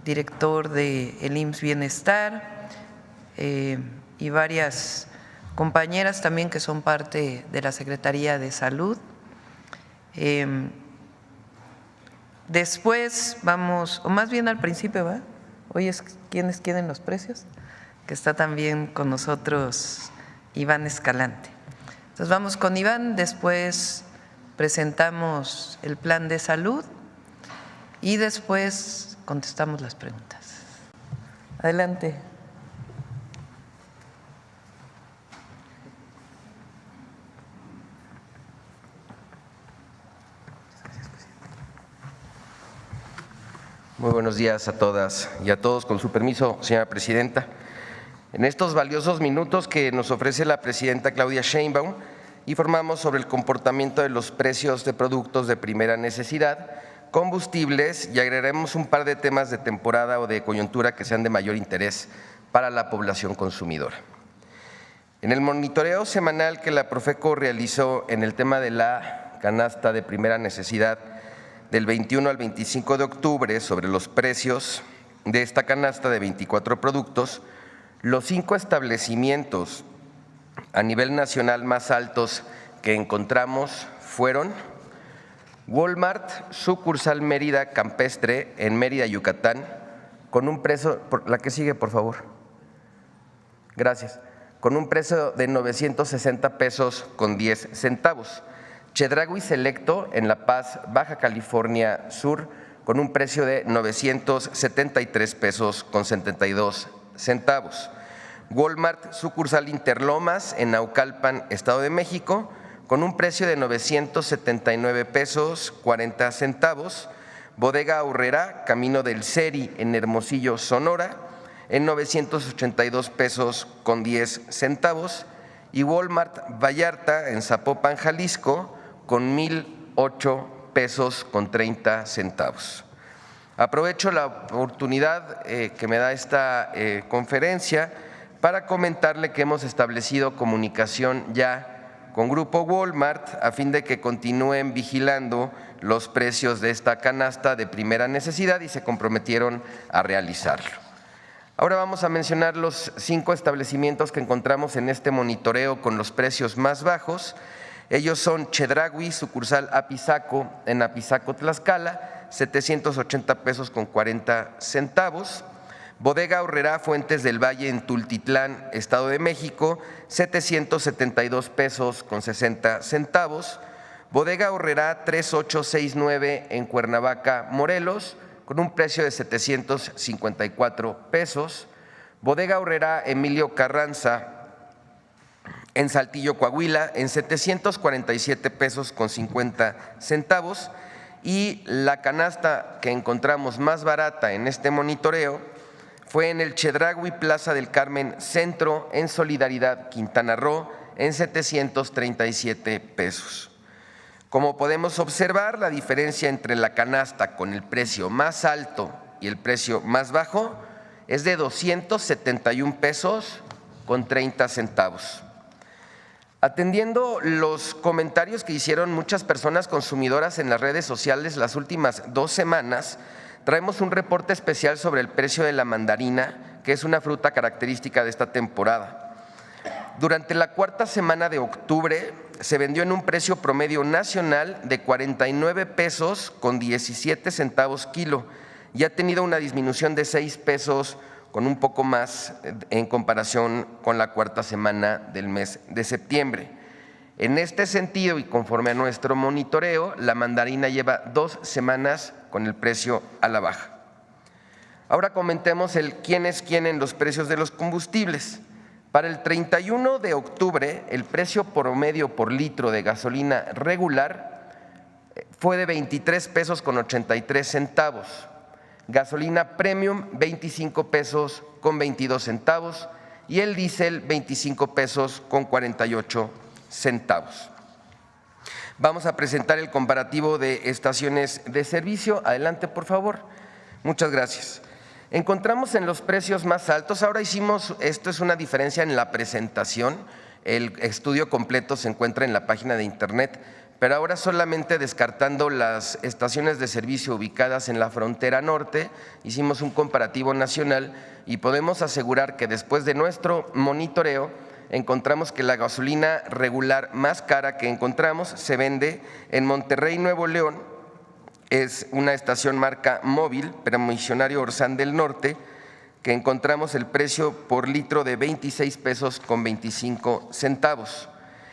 director del IMSS Bienestar, y varias compañeras también que son parte de la Secretaría de Salud. Después vamos, o más bien al principio, ¿va? Hoy es quienes quieren los precios, que está también con nosotros Iván Escalante. Entonces vamos con Iván, después presentamos el plan de salud y después contestamos las preguntas. Adelante. Muy buenos días a todas y a todos. Con su permiso, señora presidenta. En estos valiosos minutos que nos ofrece la presidenta Claudia Sheinbaum, informamos sobre el comportamiento de los precios de productos de primera necesidad, combustibles, y agregaremos un par de temas de temporada o de coyuntura que sean de mayor interés para la población consumidora. En el monitoreo semanal que la Profeco realizó en el tema de la canasta de primera necesidad del 21 al 25 de octubre sobre los precios de esta canasta de 24 productos, los 5 establecimientos a nivel nacional más altos que encontramos fueron Walmart, sucursal Mérida Campestre en Mérida, Yucatán, con un precio, la que sigue por favor, gracias, con un precio de 960 pesos con 10 centavos. Chedraui Selecto en La Paz, Baja California Sur, con un precio de 973 pesos con 72 centavos. Walmart, sucursal Interlomas en Naucalpan, Estado de México, con un precio de 979 pesos 40 centavos. Bodega Aurrerá, Camino del Seri en Hermosillo, Sonora, en 982 pesos con 10 centavos. Y Walmart Vallarta en Zapopan, Jalisco, con 1,008 pesos con 30 centavos. Aprovecho la oportunidad que me da esta conferencia para comentarle que hemos establecido comunicación ya con Grupo Walmart a fin de que continúen vigilando los precios de esta canasta de primera necesidad y se comprometieron a realizarlo. Ahora vamos a mencionar los 5 establecimientos que encontramos en este monitoreo con los precios más bajos. Ellos son Chedraui, sucursal Apizaco en Apizaco, Tlaxcala, 780 pesos con 40 centavos. Bodega Aurrerá, Fuentes del Valle en Tultitlán, Estado de México, 772 pesos con 60 centavos. Bodega Aurrerá 3869 en Cuernavaca, Morelos, con un precio de 754 pesos. Bodega Aurrerá Emilio Carranza en Saltillo, Coahuila, en 747 pesos con 50 centavos. Y la canasta que encontramos más barata en este monitoreo fue en el Chedraui Plaza del Carmen Centro, en Solidaridad, Quintana Roo, en 737 pesos. Como podemos observar, la diferencia entre la canasta con el precio más alto y el precio más bajo es de 271 pesos con 30 centavos. Atendiendo los comentarios que hicieron muchas personas consumidoras en las redes sociales las últimas 2 semanas, traemos un reporte especial sobre el precio de la mandarina, que es una fruta característica de esta temporada. Durante la 4ª semana de octubre se vendió en un precio promedio nacional de 49 pesos con 17 centavos kilo y ha tenido una disminución de 6 pesos con un poco más en comparación con la 4ª semana del mes de septiembre. En este sentido y conforme a nuestro monitoreo, la mandarina lleva 2 semanas con el precio a la baja. Ahora comentemos el quién es quién en los precios de los combustibles. Para el 31 de octubre, el precio promedio por litro de gasolina regular fue de 23 pesos con 83 centavos. Gasolina premium, 25 pesos con 22 centavos y el diésel, 25 pesos con 48 centavos. Vamos a presentar el comparativo de estaciones de servicio. Adelante, por favor. Muchas gracias. Encontramos en los precios más altos, ahora hicimos, esto es una diferencia en la presentación, el estudio completo se encuentra en la página de internet, pero ahora solamente descartando las estaciones de servicio ubicadas en la frontera norte, hicimos un comparativo nacional y podemos asegurar que después de nuestro monitoreo encontramos que la gasolina regular más cara que encontramos se vende en Monterrey, Nuevo León. Es una estación marca Móvil, Permisionario Orzán del Norte, que encontramos el precio por litro de 26 pesos con 25 centavos.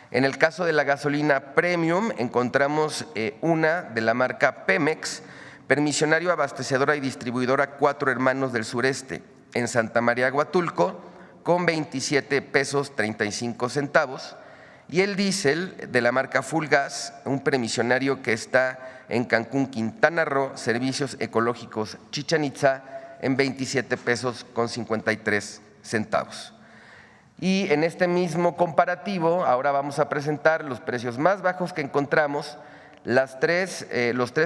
En el caso de la gasolina Premium, encontramos una de la marca Pemex, Permisionario Abastecedora y Distribuidora Cuatro Hermanos del Sureste, en Santa María Huatulco, con 27 pesos 35 centavos. Y el diésel de la marca Full Gas, un permisionario que está en Cancún, Quintana Roo, Servicios Ecológicos Chichén Itzá, en 27 pesos con 53 centavos. Y en este mismo comparativo, ahora vamos a presentar los precios más bajos que encontramos. Los tres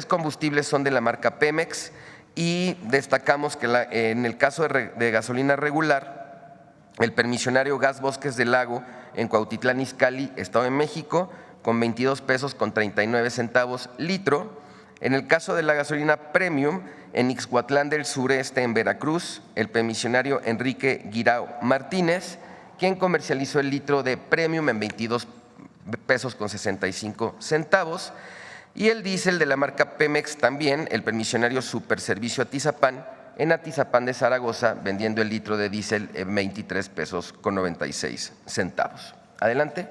combustibles son de la marca Pemex y destacamos que en el caso de gasolina regular, el permisionario Gas Bosques del Lago en Cuautitlán Izcalli, Estado de México, con 22 pesos con 39 centavos litro. En el caso de la gasolina Premium, en Ixhuatlán del Sureste, en Veracruz, el permisionario Enrique Guirao Martínez, quien comercializó el litro de Premium en 22 pesos con 65 centavos. Y el diésel de la marca Pemex también, el permisionario Superservicio Atizapán, en Atizapán de Zaragoza, vendiendo el litro de diésel en 23 pesos con 96 centavos. Adelante.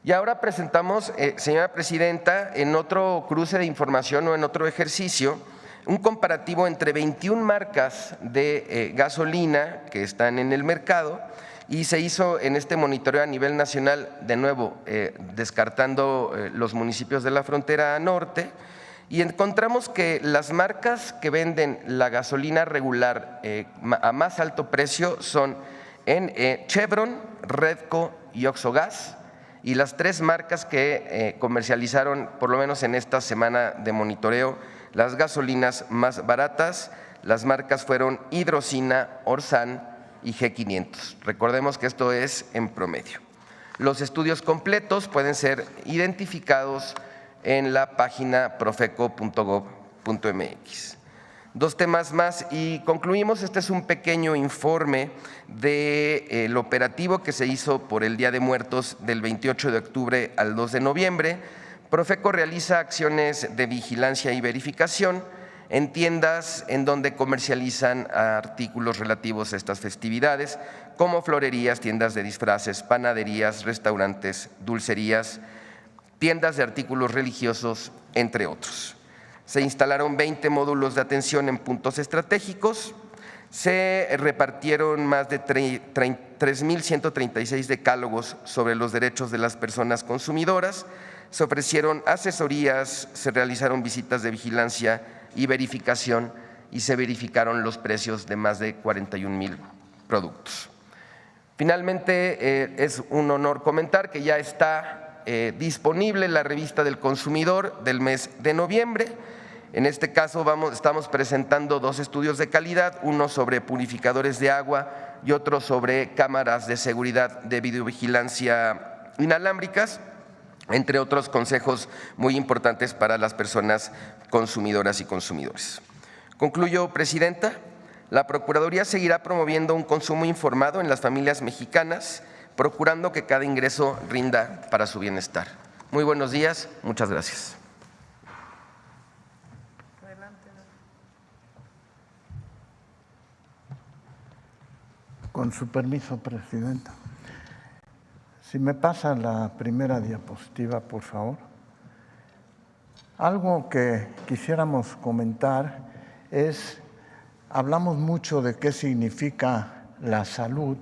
Y ahora presentamos, señora presidenta, en otro cruce de información o en otro ejercicio, un comparativo entre 21 marcas de gasolina que están en el mercado y se hizo en este monitoreo a nivel nacional, de nuevo, descartando los municipios de la frontera norte, y encontramos que las marcas que venden la gasolina regular a más alto precio son en Chevron, Redco y Oxogas, y las tres marcas que comercializaron, por lo menos en esta semana de monitoreo, las gasolinas más baratas. Las marcas fueron Hidrocina, Orzán y G500. Recordemos que esto es en promedio. Los estudios completos pueden ser identificados en la página profeco.gov.mx. Dos temas más y concluimos. Este es un pequeño informe del operativo que se hizo por el Día de Muertos del 28 de octubre al 2 de noviembre. Profeco realiza acciones de vigilancia y verificación en tiendas en donde comercializan artículos relativos a estas festividades, como florerías, tiendas de disfraces, panaderías, restaurantes, dulcerías, tiendas de artículos religiosos, entre otros. Se instalaron 20 módulos de atención en puntos estratégicos, se repartieron más de 3.136 decálogos sobre los derechos de las personas consumidoras, se ofrecieron asesorías, se realizaron visitas de vigilancia y verificación y se verificaron los precios de más de 41,000 productos. Finalmente, es un honor comentar que ya está disponible la revista del consumidor del mes de noviembre. En este caso estamos presentando dos estudios de calidad, uno sobre purificadores de agua y otro sobre cámaras de seguridad de videovigilancia inalámbricas, entre otros consejos muy importantes para las personas consumidoras y consumidores. Concluyo, presidenta. La Procuraduría seguirá promoviendo un consumo informado en las familias mexicanas, procurando que cada ingreso rinda para su bienestar. Muy buenos días, muchas gracias. Con su permiso, presidenta. Si me pasa la primera diapositiva, por favor. Algo que quisiéramos comentar es, hablamos mucho de qué significa la salud,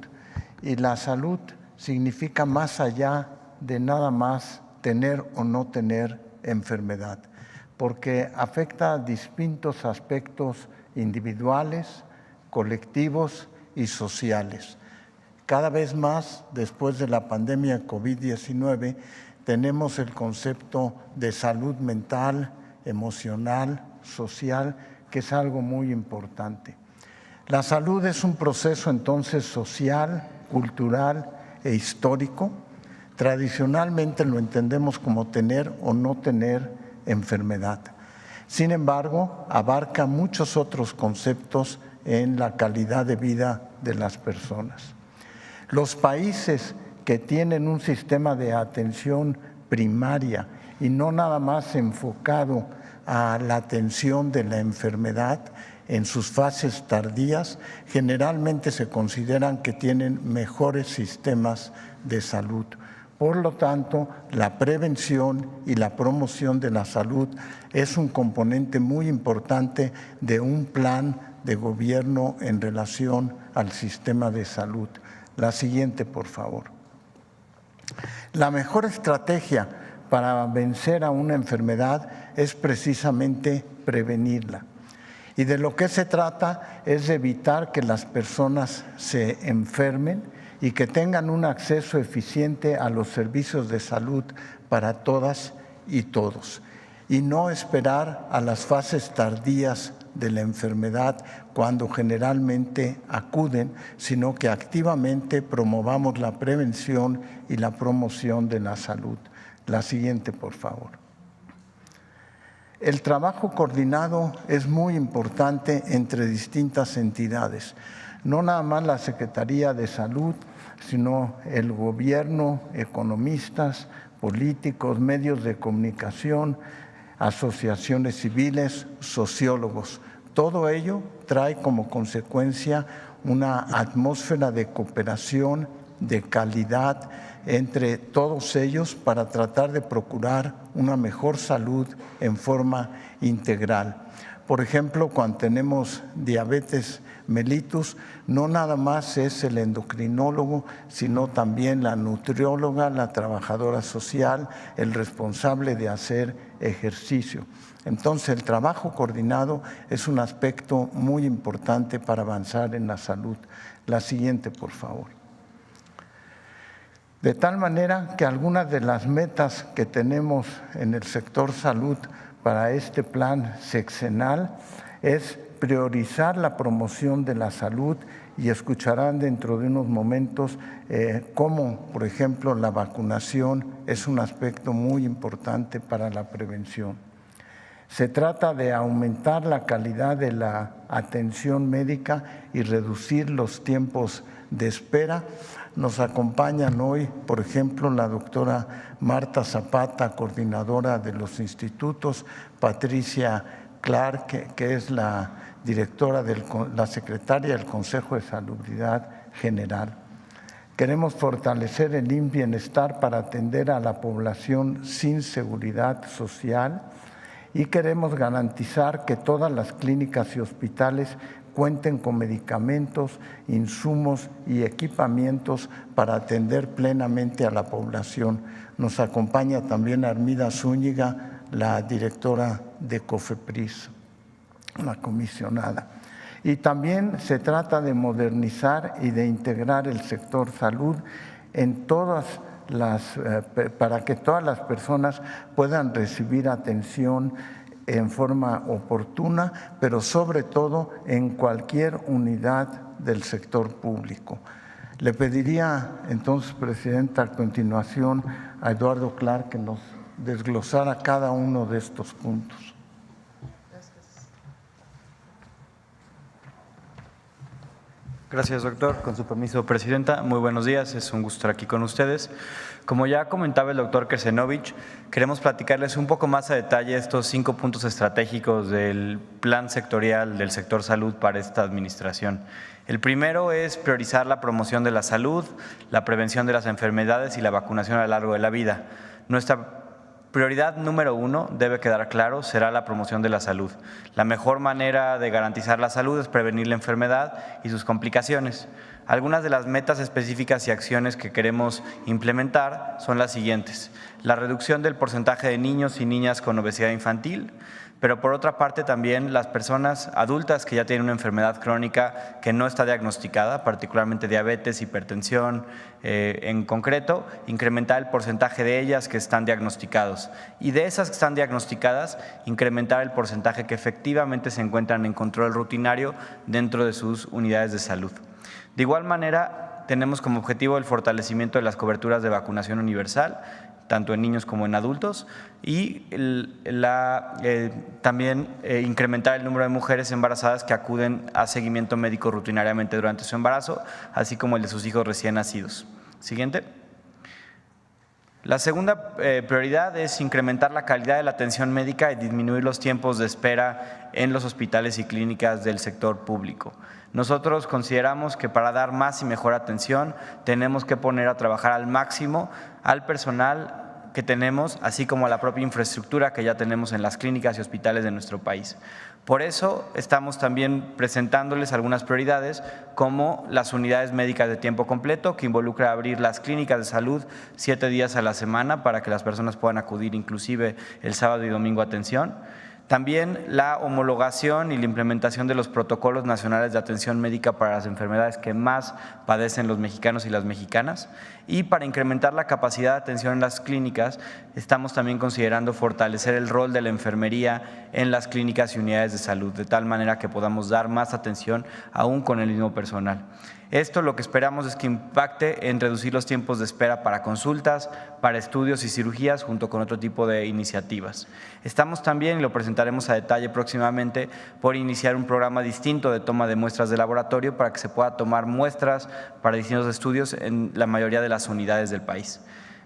y la salud significa más allá de nada más tener o no tener enfermedad, porque afecta a distintos aspectos individuales, colectivos y sociales. Cada vez más, después de la pandemia COVID-19, tenemos el concepto de salud mental, emocional, social, que es algo muy importante. La salud es un proceso entonces social, cultural e histórico. Tradicionalmente lo entendemos como tener o no tener enfermedad. Sin embargo, abarca muchos otros conceptos en la calidad de vida de las personas. Los países que tienen un sistema de atención primaria y no nada más enfocado a la atención de la enfermedad en sus fases tardías, generalmente se consideran que tienen mejores sistemas de salud. Por lo tanto, la prevención y la promoción de la salud es un componente muy importante de un plan de gobierno en relación al sistema de salud. La siguiente, por favor. La mejor estrategia para vencer a una enfermedad es precisamente prevenirla. Y de lo que se trata es de evitar que las personas se enfermen y que tengan un acceso eficiente a los servicios de salud para todas y todos. Y no esperar a las fases tardías de la enfermedad cuando generalmente acuden, sino que activamente promovamos la prevención y la promoción de la salud. La siguiente, por favor. El trabajo coordinado es muy importante entre distintas entidades. No nada más la Secretaría de Salud, sino el gobierno, economistas, políticos, medios de comunicación, asociaciones civiles, sociólogos. Todo ello trae como consecuencia una atmósfera de cooperación, de calidad entre todos ellos para tratar de procurar una mejor salud en forma integral. Por ejemplo, cuando tenemos diabetes mellitus, no nada más es el endocrinólogo, sino también la nutrióloga, la trabajadora social, el responsable de hacer ejercicio. Entonces, el trabajo coordinado es un aspecto muy importante para avanzar en la salud. La siguiente, por favor. De tal manera que algunas de las metas que tenemos en el sector salud para este plan sexenal es priorizar la promoción de la salud y escucharán dentro de unos momentos cómo, por ejemplo, la vacunación es un aspecto muy importante para la prevención. Se trata de aumentar la calidad de la atención médica y reducir los tiempos de espera. Nos acompañan hoy, por ejemplo, la doctora Marta Zapata, coordinadora de los institutos, Patricia Clark, que es la directora, la secretaria del Consejo de Salubridad General. Queremos fortalecer el IMSS Bienestar para atender a la población sin seguridad social y queremos garantizar que todas las clínicas y hospitales cuenten con medicamentos, insumos y equipamientos para atender plenamente a la población. Nos acompaña también Armida Zúñiga, la directora de COFEPRIS, la comisionada. Y también se trata de modernizar y de integrar el sector salud en para que todas las personas puedan recibir atención en forma oportuna, pero sobre todo en cualquier unidad del sector público. Le pediría entonces, Presidenta, a continuación a Eduardo Clark que nos desglosara cada uno de estos puntos. Gracias, doctor. Con su permiso, Presidenta, muy buenos días. Es un gusto estar aquí con ustedes. Como ya comentaba el doctor Krsenovich, queremos platicarles un poco más a detalle estos 5 puntos estratégicos del plan sectorial del sector salud para esta administración. El primero es priorizar la promoción de la salud, la prevención de las enfermedades y la vacunación a lo largo de la vida. Nuestra prioridad número 1, debe quedar claro, será la promoción de la salud. La mejor manera de garantizar la salud es prevenir la enfermedad y sus complicaciones. Algunas de las metas específicas y acciones que queremos implementar son las siguientes: la reducción del porcentaje de niños y niñas con obesidad infantil, pero por otra parte también las personas adultas que ya tienen una enfermedad crónica que no está diagnosticada, particularmente diabetes, hipertensión, en concreto, incrementar el porcentaje de ellas que están diagnosticados y de esas que están diagnosticadas, incrementar el porcentaje que efectivamente se encuentran en control rutinario dentro de sus unidades de salud. De igual manera, tenemos como objetivo el fortalecimiento de las coberturas de vacunación universal, tanto en niños como en adultos, y también incrementar el número de mujeres embarazadas que acuden a seguimiento médico rutinariamente durante su embarazo, así como el de sus hijos recién nacidos. Siguiente. La segunda prioridad es incrementar la calidad de la atención médica y disminuir los tiempos de espera en los hospitales y clínicas del sector público. Nosotros consideramos que para dar más y mejor atención tenemos que poner a trabajar al máximo al personal que tenemos, así como a la propia infraestructura que ya tenemos en las clínicas y hospitales de nuestro país. Por eso estamos también presentándoles algunas prioridades, como las unidades médicas de tiempo completo, que involucra abrir las clínicas de salud 7 días a la semana para que las personas puedan acudir inclusive el sábado y domingo a atención. También la homologación y la implementación de los protocolos nacionales de atención médica para las enfermedades que más padecen los mexicanos y las mexicanas. Y para incrementar la capacidad de atención en las clínicas, estamos también considerando fortalecer el rol de la enfermería en las clínicas y unidades de salud, de tal manera que podamos dar más atención aún con el mismo personal. Esto lo que esperamos es que impacte en reducir los tiempos de espera para consultas, para estudios y cirugías, junto con otro tipo de iniciativas. Estamos también, y lo presentaremos a detalle próximamente, por iniciar un programa distinto de toma de muestras de laboratorio para que se pueda tomar muestras para distintos estudios en la mayoría de las unidades del país.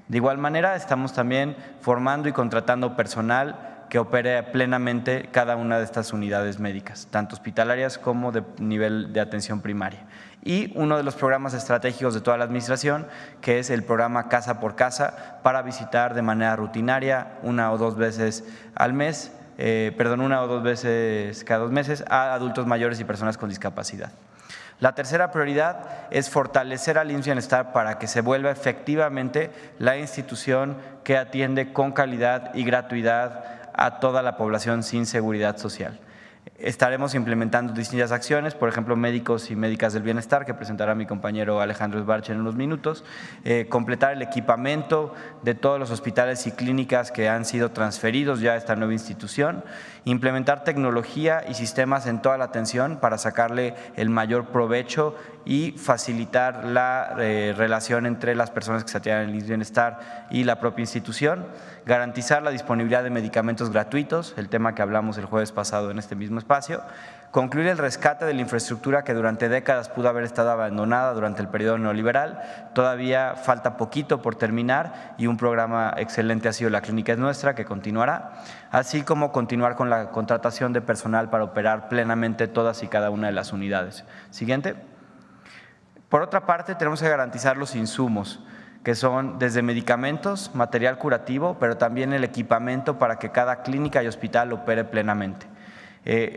De igual manera, estamos también formando y contratando personal que opere plenamente cada una de estas unidades médicas, tanto hospitalarias como de nivel de atención primaria. Y uno de los programas estratégicos de toda la administración, que es el programa Casa por Casa, para visitar de manera rutinaria 1 o 2 veces al mes, 1 o 2 veces cada 2 meses a adultos mayores y personas con discapacidad. La tercera prioridad es fortalecer al IMSS Bienestar para que se vuelva efectivamente la institución que atiende con calidad y gratuidad a toda la población sin seguridad social. Estaremos implementando distintas acciones, por ejemplo, médicos y médicas del bienestar, que presentará mi compañero Alejandro Esbarche en unos minutos, completar el equipamiento de todos los hospitales y clínicas que han sido transferidos ya a esta nueva institución, implementar tecnología y sistemas en toda la atención para sacarle el mayor provecho y facilitar la relación entre las personas que se atienden en el bienestar y la propia institución, garantizar la disponibilidad de medicamentos gratuitos, el tema que hablamos el jueves pasado en este mismo espacio, concluir el rescate de la infraestructura que durante décadas pudo haber estado abandonada durante el periodo neoliberal. Todavía falta poquito por terminar y un programa excelente ha sido La Clínica es Nuestra, que continuará, así como continuar con la contratación de personal para operar plenamente todas y cada una de las unidades. Siguiente. Por otra parte, tenemos que garantizar los insumos, que son desde medicamentos, material curativo, pero también el equipamiento para que cada clínica y hospital opere plenamente.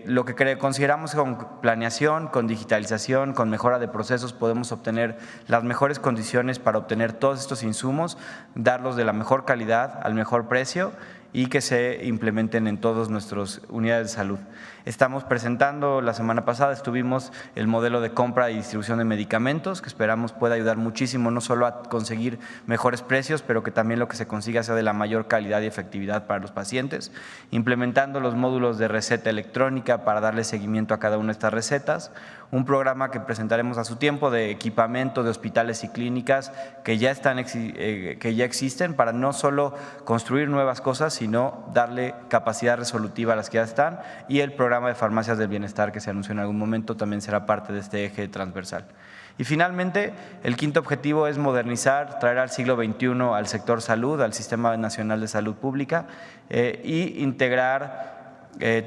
Lo que consideramos que con planeación, con digitalización, con mejora de procesos podemos obtener las mejores condiciones para obtener todos estos insumos, darlos de la mejor calidad, al mejor precio y que se implementen en todas nuestras unidades de salud. Estamos presentando, la semana pasada estuvimos el modelo de compra y distribución de medicamentos, que esperamos pueda ayudar muchísimo no solo a conseguir mejores precios, pero que también lo que se consiga sea de la mayor calidad y efectividad para los pacientes, implementando los módulos de receta electrónica para darle seguimiento a cada una de estas recetas, un programa que presentaremos a su tiempo de equipamiento de hospitales y clínicas que ya existen para no solo construir nuevas cosas, sino darle capacidad resolutiva a las que ya están, y el programa de farmacias del bienestar que se anunció en algún momento también será parte de este eje transversal. Y finalmente, el quinto objetivo es modernizar, traer al siglo XXI al sector salud, al Sistema Nacional de Salud Pública y integrar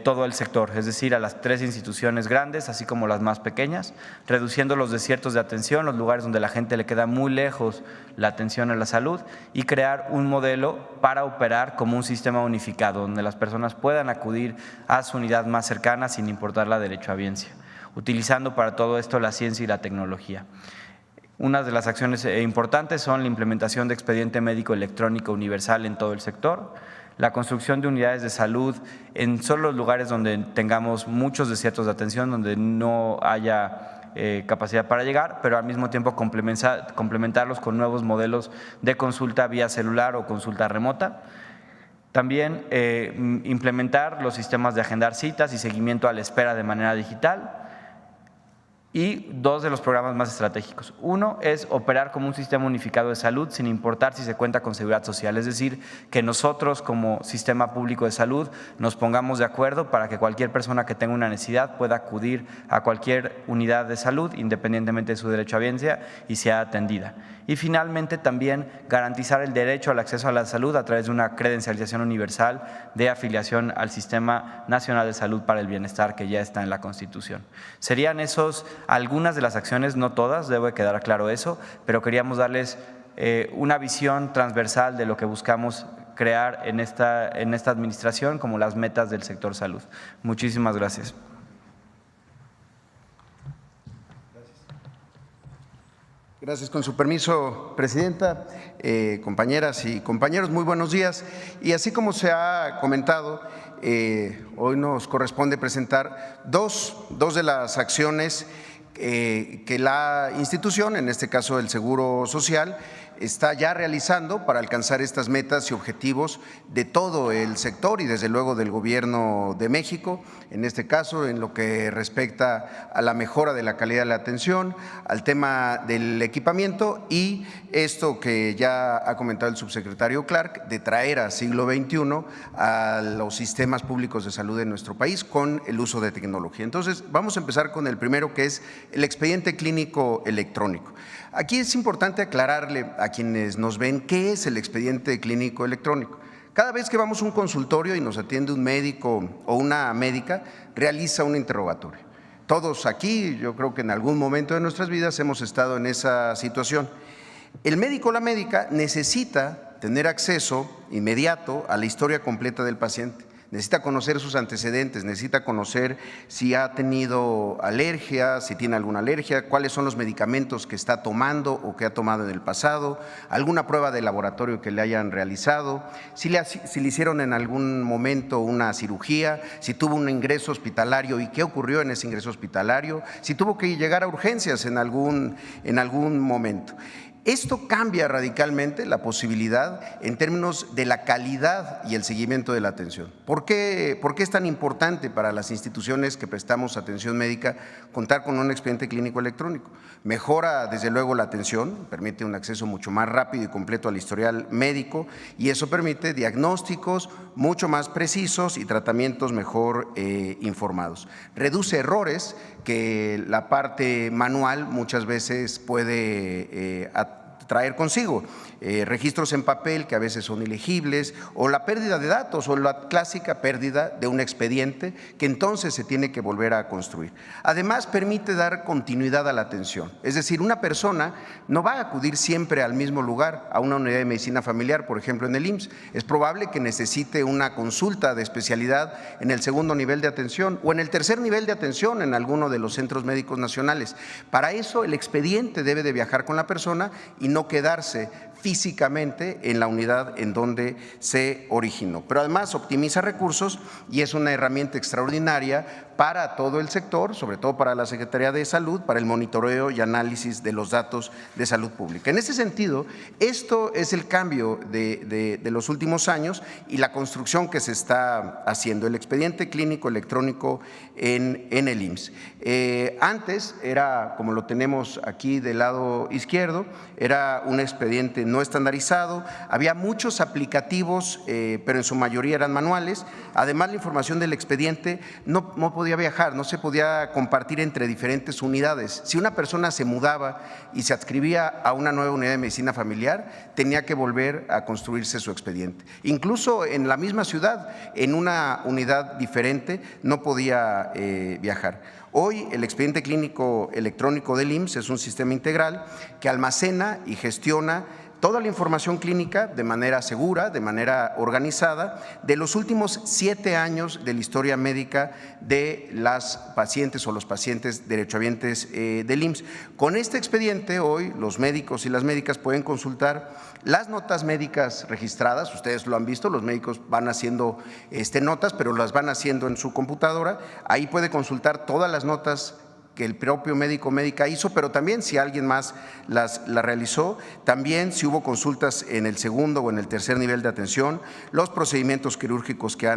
todo el sector, es decir, a las 3 instituciones grandes, así como las más pequeñas, reduciendo los desiertos de atención, los lugares donde la gente le queda muy lejos la atención a la salud, y crear un modelo para operar como un sistema unificado, donde las personas puedan acudir a su unidad más cercana sin importar la derechohabiencia, utilizando para todo esto la ciencia y la tecnología. Unas de las acciones importantes son la implementación de expediente médico electrónico universal en todo el sector, la construcción de unidades de salud en solo los lugares donde tengamos muchos desiertos de atención, donde no haya capacidad para llegar, pero al mismo tiempo complementarlos con nuevos modelos de consulta vía celular o consulta remota. También implementar los sistemas de agendar citas y seguimiento a la espera de manera digital, y dos de los programas más estratégicos. Uno es operar como un sistema unificado de salud sin importar si se cuenta con seguridad social, es decir, que nosotros como sistema público de salud nos pongamos de acuerdo para que cualquier persona que tenga una necesidad pueda acudir a cualquier unidad de salud independientemente de su derechohabiencia y sea atendida. Y finalmente también garantizar el derecho al acceso a la salud a través de una credencialización universal de afiliación al Sistema Nacional de Salud para el Bienestar que ya está en la Constitución. Serían esos algunas de las acciones, no todas, debe quedar claro eso, pero queríamos darles una visión transversal de lo que buscamos crear en esta administración como las metas del sector salud. Muchísimas gracias. Gracias. Con su permiso, Presidenta, compañeras y compañeros, muy buenos días. Y así como se ha comentado, hoy nos corresponde presentar dos de las acciones que la institución, en este caso el Seguro Social, está ya realizando para alcanzar estas metas y objetivos de todo el sector y desde luego del Gobierno de México, en este caso en lo que respecta a la mejora de la calidad de la atención, al tema del equipamiento y esto que ya ha comentado el subsecretario Clark, de traer a siglo XXI a los sistemas públicos de salud de nuestro país con el uso de tecnología. Entonces, vamos a empezar con el primero, que es el expediente clínico electrónico. Aquí es importante aclararle a quienes nos ven qué es el expediente clínico electrónico. Cada vez que vamos a un consultorio y nos atiende un médico o una médica, realiza un interrogatorio. Todos aquí, yo creo que en algún momento de nuestras vidas hemos estado en esa situación. El médico o la médica necesita tener acceso inmediato a la historia completa del paciente. Necesita conocer sus antecedentes, necesita conocer si ha tenido alergia, si tiene alguna alergia, cuáles son los medicamentos que está tomando o que ha tomado en el pasado, alguna prueba de laboratorio que le hayan realizado, si le hicieron en algún momento una cirugía, si tuvo un ingreso hospitalario y qué ocurrió en ese ingreso hospitalario, si tuvo que llegar a urgencias en algún momento. Esto cambia radicalmente la posibilidad en términos de la calidad y el seguimiento de la atención. ¿Por qué es tan importante para las instituciones que prestamos atención médica contar con un expediente clínico electrónico? Mejora desde luego la atención, permite un acceso mucho más rápido y completo al historial médico y eso permite diagnósticos mucho más precisos y tratamientos mejor informados. Reduce errores que la parte manual muchas veces puede traer consigo, registros en papel que a veces son ilegibles o la pérdida de datos o la clásica pérdida de un expediente que entonces se tiene que volver a construir. Además permite dar continuidad a la atención, es decir, una persona no va a acudir siempre al mismo lugar, a una unidad de medicina familiar, por ejemplo en el IMSS, es probable que necesite una consulta de especialidad en el segundo nivel de atención o en el tercer nivel de atención en alguno de los centros médicos nacionales. Para eso el expediente debe de viajar con la persona y no quedarse físicamente en la unidad en donde se originó. Pero además optimiza recursos y es una herramienta extraordinaria para todo el sector, sobre todo para la Secretaría de Salud, para el monitoreo y análisis de los datos de salud pública. En ese sentido, esto es el cambio de los últimos años y la construcción que se está haciendo, el expediente clínico electrónico en el IMSS. Antes era, como lo tenemos aquí del lado izquierdo, era un expediente no estandarizado, había muchos aplicativos, pero en su mayoría eran manuales. Además, la información del expediente no podía viajar, no se podía compartir entre diferentes unidades. Si una persona se mudaba y se adscribía a una nueva unidad de medicina familiar, tenía que volver a construirse su expediente. Incluso en la misma ciudad, en una unidad diferente, no podía viajar. Hoy el expediente clínico electrónico del IMSS es un sistema integral que almacena y gestiona toda la información clínica de manera segura, de manera organizada, de los últimos 7 años de la historia médica de las pacientes o los pacientes derechohabientes del IMSS. Con este expediente hoy los médicos y las médicas pueden consultar las notas médicas registradas, ustedes lo han visto, los médicos van haciendo notas, pero las van haciendo en su computadora, ahí puede consultar todas las notas que el propio médico o médica hizo, pero también si alguien más la realizó, también si hubo consultas en el segundo o en el tercer nivel de atención, los procedimientos quirúrgicos que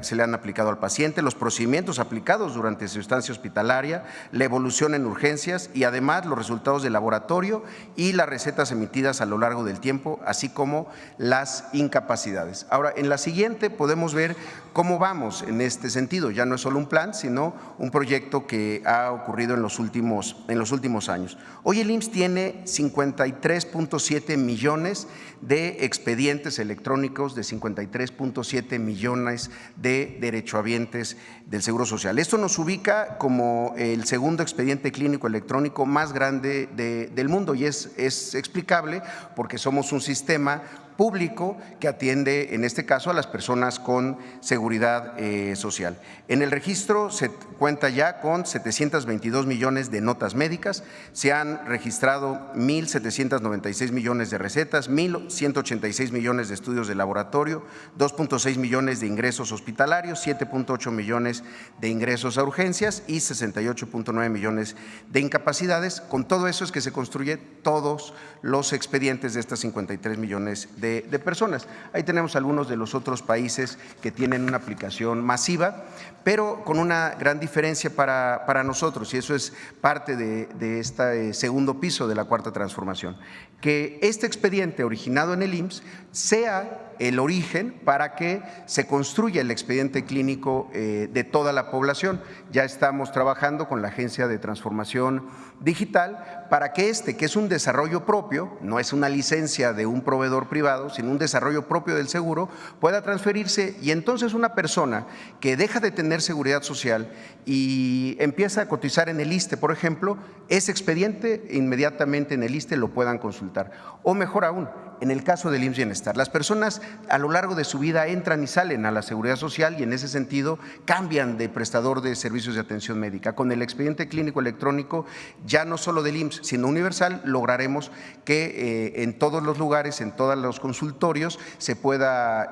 se le han aplicado al paciente, los procedimientos aplicados durante su estancia hospitalaria, la evolución en urgencias y además los resultados de laboratorio y las recetas emitidas a lo largo del tiempo, así como las incapacidades. Ahora, en la siguiente podemos ver cómo vamos en este sentido. Ya no es solo un plan, sino un proyecto que ha ocurrido en los últimos años. Hoy el IMSS tiene 53.7 millones de expedientes electrónicos, de 53.7 millones de derechohabientes del Seguro Social. Esto nos ubica como el segundo expediente clínico electrónico más grande del mundo y es explicable porque somos un sistema público que atiende, en este caso, a las personas con seguridad social. En el registro se cuenta ya con 722 millones de notas médicas, se han registrado 1.796 millones de recetas, 1.186 millones de estudios de laboratorio, 2.6 millones de ingresos hospitalarios, 7.8 millones de ingresos a urgencias y 68.9 millones de incapacidades. Con todo eso es que se construyen todos los expedientes de estas 53 millones de personas. Ahí tenemos algunos de los otros países que tienen una aplicación masiva, pero con una gran diferencia para nosotros, y eso es parte de este segundo piso de la Cuarta Transformación, que este expediente originado en el IMSS sea el origen para que se construya el expediente clínico de toda la población. Ya estamos trabajando con la Agencia de Transformación Digital para que que es un desarrollo propio, no es una licencia de un proveedor privado, sino un desarrollo propio del seguro, pueda transferirse y entonces una persona que deja de tener seguridad social y empieza a cotizar en el ISSSTE, por ejemplo, ese expediente inmediatamente en el ISSSTE lo puedan consultar. O mejor aún, en el caso del IMSS Bienestar, las personas a lo largo de su vida entran y salen a la seguridad social y en ese sentido cambian de prestador de servicios de atención médica. Con el expediente clínico electrónico, ya no solo del IMSS, sino universal, lograremos que en todos los lugares, en todos los consultorios, se pueda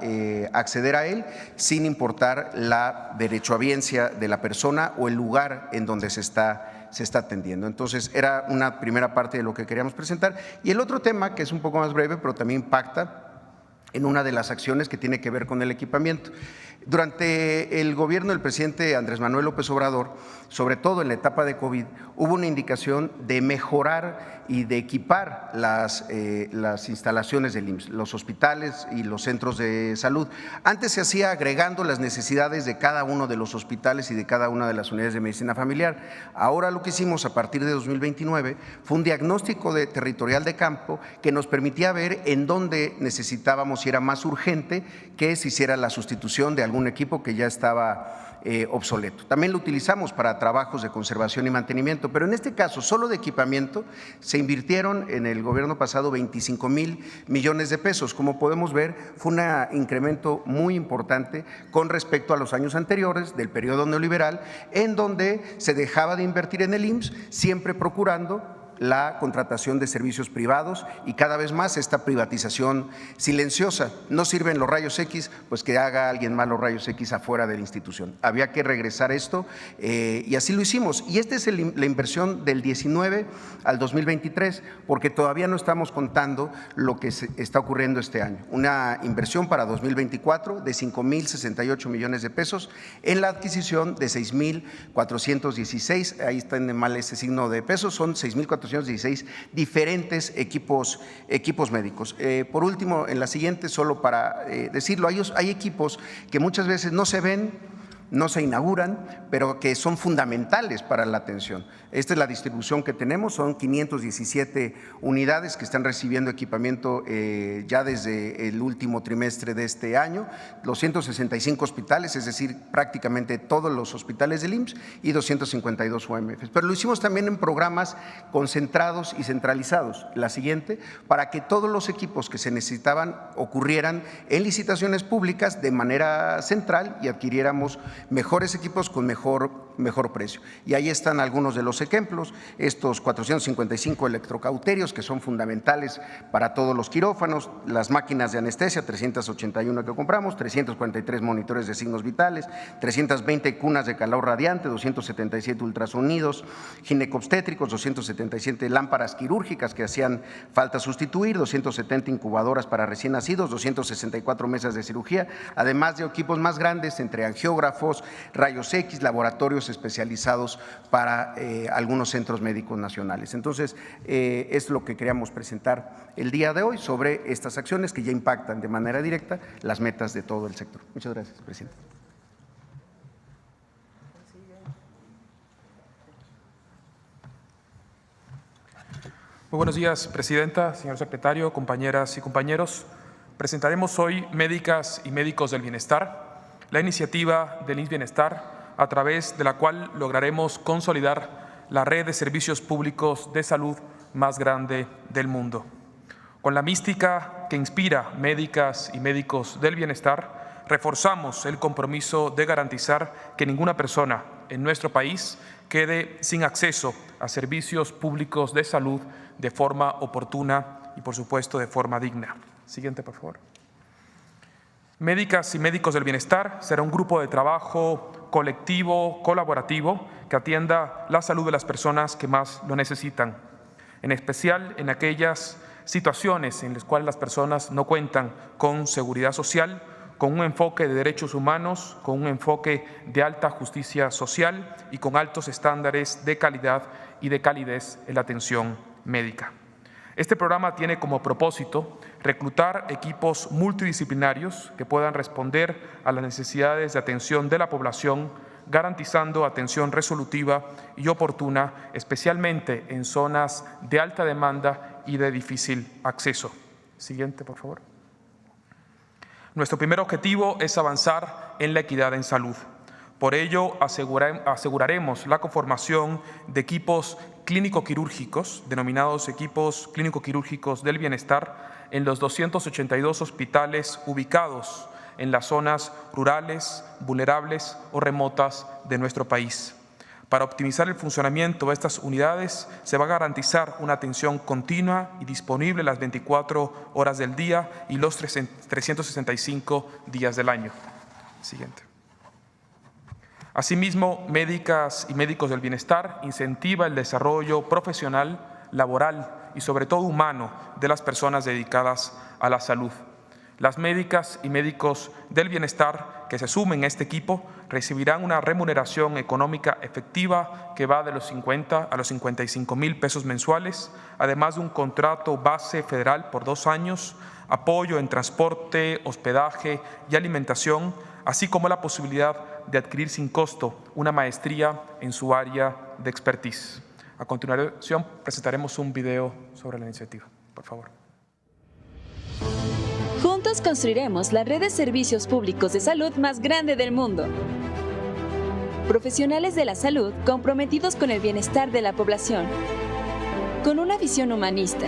acceder a él sin importar la derechohabiencia de la persona o el lugar en donde se está atendiendo. Entonces, era una primera parte de lo que queríamos presentar. Y el otro tema, que es un poco más breve, pero también impacta en una de las acciones que tiene que ver con el equipamiento. Durante el gobierno del presidente Andrés Manuel López Obrador, sobre todo en la etapa de COVID, hubo una indicación de mejorar y de equipar las instalaciones del IMSS, los hospitales y los centros de salud. Antes se hacía agregando las necesidades de cada uno de los hospitales y de cada una de las unidades de medicina familiar. Ahora lo que hicimos a partir de 2029 fue un diagnóstico territorial de campo que nos permitía ver en dónde necesitábamos, si era más urgente, que se hiciera la sustitución de algún equipo que ya estaba obsoleto. También lo utilizamos para trabajos de conservación y mantenimiento, pero en este caso, solo de equipamiento, se invirtieron en el gobierno pasado 25,000 millones de pesos. Como podemos ver, fue un incremento muy importante con respecto a los años anteriores del periodo neoliberal, en donde se dejaba de invertir en el IMSS, siempre procurando la contratación de servicios privados y cada vez más esta privatización silenciosa. No sirven los rayos X, pues que haga alguien más los rayos X afuera de la institución. Había que regresar esto y así lo hicimos. Y esta es la inversión del 19 al 2023, porque todavía no estamos contando lo que está ocurriendo este año. Una inversión para 2024 de 5,068 millones de pesos en la adquisición de 6,416, ahí está en mal ese signo de pesos, son 6,416 diferentes equipos médicos. Por último, en la siguiente, solo para decirlo, hay equipos que muchas veces no se ven, no se inauguran, pero que son fundamentales para la atención. Esta es la distribución que tenemos, son 517 unidades que están recibiendo equipamiento ya desde el último trimestre de este año, 265 hospitales, es decir, prácticamente todos los hospitales del IMSS y 252 UMFs. Pero lo hicimos también en programas concentrados y centralizados. La siguiente, para que todos los equipos que se necesitaban ocurrieran en licitaciones públicas de manera central y adquiriéramos mejores equipos con mejor mejor precio. Y ahí están algunos de los ejemplos, estos 455 electrocauterios que son fundamentales para todos los quirófanos, las máquinas de anestesia, 381 que compramos, 343 monitores de signos vitales, 320 cunas de calor radiante, 277 ultrasonidos ginecobstétricos, 277 lámparas quirúrgicas que hacían falta sustituir, 270 incubadoras para recién nacidos, 264 mesas de cirugía, además de equipos más grandes entre angiógrafos, rayos X, laboratorios especializados para algunos centros médicos nacionales. Entonces, es lo que queríamos presentar el día de hoy sobre estas acciones que ya impactan de manera directa las metas de todo el sector. Muchas gracias, presidente. Muy buenos días, presidenta, señor secretario, compañeras y compañeros. Presentaremos hoy Médicas y Médicos del Bienestar, la iniciativa del IMSS Bienestar, a través de la cual lograremos consolidar la red de servicios públicos de salud más grande del mundo. Con la mística que inspira Médicas y Médicos del Bienestar, reforzamos el compromiso de garantizar que ninguna persona en nuestro país quede sin acceso a servicios públicos de salud de forma oportuna y, por supuesto, de forma digna. Siguiente, por favor. Médicas y Médicos del Bienestar será un grupo de trabajo colectivo, colaborativo, que atienda la salud de las personas que más lo necesitan, en especial en aquellas situaciones en las cuales las personas no cuentan con seguridad social, con un enfoque de derechos humanos, con un enfoque de alta justicia social y con altos estándares de calidad y de calidez en la atención médica. Este programa tiene como propósito reclutar equipos multidisciplinarios que puedan responder a las necesidades de atención de la población, garantizando atención resolutiva y oportuna, especialmente en zonas de alta demanda y de difícil acceso. Siguiente, por favor. Nuestro primer objetivo es avanzar en la equidad en salud. Por ello, aseguraremos la conformación de equipos clínico-quirúrgicos, denominados equipos clínico-quirúrgicos del bienestar, en los 282 hospitales ubicados en las zonas rurales, vulnerables o remotas de nuestro país. Para optimizar el funcionamiento de estas unidades, se va a garantizar una atención continua y disponible las 24 horas del día y los 365 días del año. Siguiente. Asimismo, Médicas y Médicos del Bienestar incentiva el desarrollo profesional, laboral y sobre todo humano de las personas dedicadas a la salud. Las médicas y médicos del bienestar que se sumen a este equipo recibirán una remuneración económica efectiva que va de los 50 a los 55,000 pesos mensuales, además de un contrato base federal por 2 años, apoyo en transporte, hospedaje y alimentación, así como la posibilidad de adquirir sin costo una maestría en su área de expertise. A continuación, presentaremos un video sobre la iniciativa. Por favor. Juntos construiremos la red de servicios públicos de salud más grande del mundo. Profesionales de la salud comprometidos con el bienestar de la población, con una visión humanista,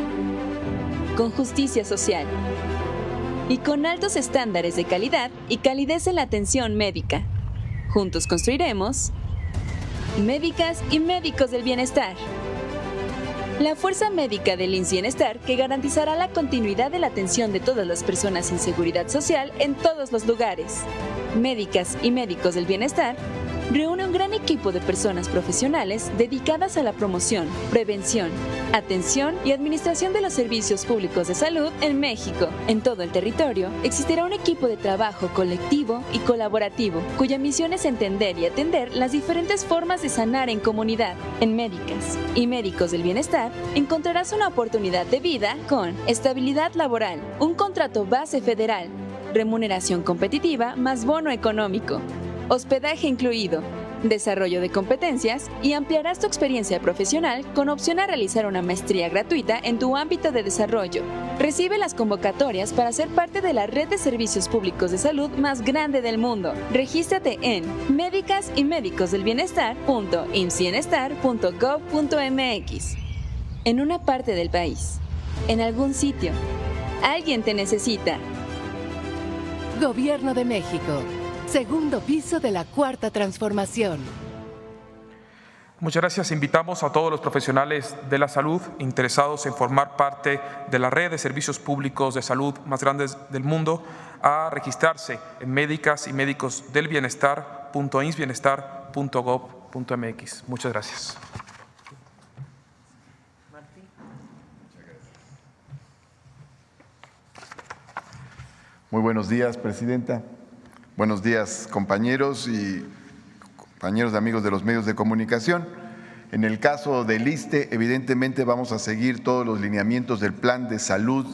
con justicia social y con altos estándares de calidad y calidez en la atención médica. Juntos construiremos Médicas y Médicos del Bienestar. La fuerza médica del IMSS Bienestar que garantizará la continuidad de la atención de todas las personas sin seguridad social en todos los lugares. Médicas y Médicos del Bienestar reúne un gran equipo de personas profesionales dedicadas a la promoción, prevención, atención y administración de los servicios públicos de salud en México. En todo el territorio existirá un equipo de trabajo colectivo y colaborativo, cuya misión es entender y atender las diferentes formas de sanar en comunidad. En Médicas y Médicos del Bienestar encontrarás una oportunidad de vida con estabilidad laboral, un contrato base federal, remuneración competitiva más bono económico, hospedaje incluido, desarrollo de competencias y ampliarás tu experiencia profesional con opción a realizar una maestría gratuita en tu ámbito de desarrollo. Recibe las convocatorias para ser parte de la red de servicios públicos de salud más grande del mundo. Regístrate en Médicas y Médicos del Bienestar.imsbienestar.gov.mx. En una parte del país, en algún sitio, alguien te necesita. Gobierno de México. Segundo piso de la Cuarta Transformación. Muchas gracias. Invitamos a todos los profesionales de la salud interesados en formar parte de la red de servicios públicos de salud más grandes del mundo a registrarse en médicas y médicos del bienestar.insbienestar.gov.mx. Muchas gracias. Muy buenos días, Presidenta. Buenos días, compañeros y compañeros de amigos de los medios de comunicación. En el caso del ISSSTE, evidentemente vamos a seguir todos los lineamientos del plan de salud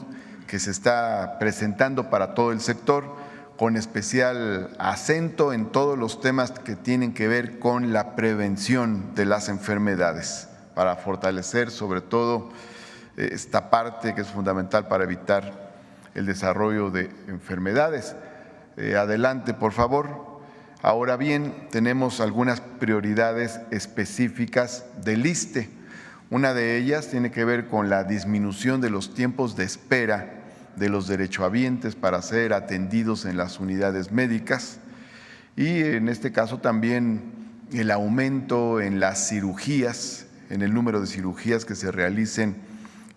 que se está presentando para todo el sector, con especial acento en todos los temas que tienen que ver con la prevención de las enfermedades, para fortalecer sobre todo esta parte que es fundamental para evitar el desarrollo de enfermedades. Adelante, por favor. Ahora bien, tenemos algunas prioridades específicas del ISSSTE. Una de ellas tiene que ver con la disminución de los tiempos de espera de los derechohabientes para ser atendidos en las unidades médicas y en este caso también el aumento en las cirugías, en el número de cirugías que se realicen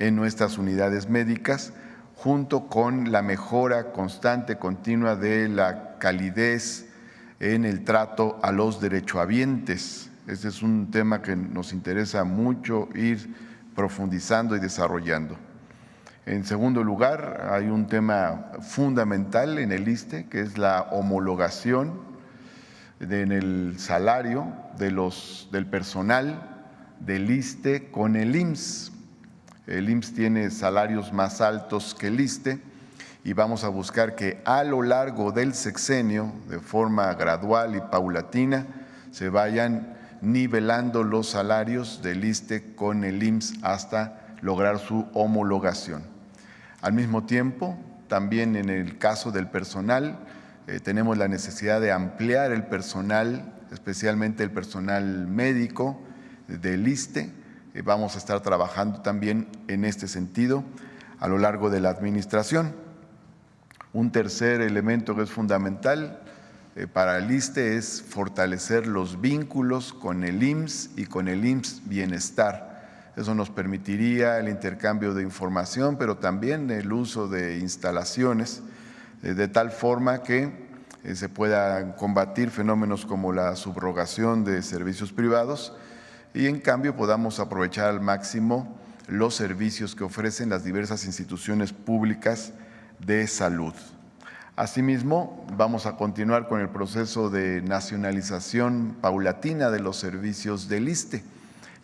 en nuestras unidades médicas, junto con la mejora constante, continua de la calidez en el trato a los derechohabientes. Este es un tema que nos interesa mucho ir profundizando y desarrollando. En segundo lugar, hay un tema fundamental en el ISSSTE, que es la homologación en el salario del personal del ISSSTE con el IMSS. El IMSS tiene salarios más altos que el ISSSTE y vamos a buscar que a lo largo del sexenio, de forma gradual y paulatina, se vayan nivelando los salarios del ISSSTE con el IMSS hasta lograr su homologación. Al mismo tiempo, también en el caso del personal, tenemos la necesidad de ampliar el personal, especialmente el personal médico del ISSSTE. Vamos a estar trabajando también en este sentido a lo largo de la administración. Un tercer elemento que es fundamental para el ISSSTE es fortalecer los vínculos con el IMSS y con el IMSS Bienestar. Eso nos permitiría el intercambio de información, pero también el uso de instalaciones, de tal forma que se puedan combatir fenómenos como la subrogación de servicios privados y en cambio podamos aprovechar al máximo los servicios que ofrecen las diversas instituciones públicas de salud. Asimismo, vamos a continuar con el proceso de nacionalización paulatina de los servicios del ISSSTE.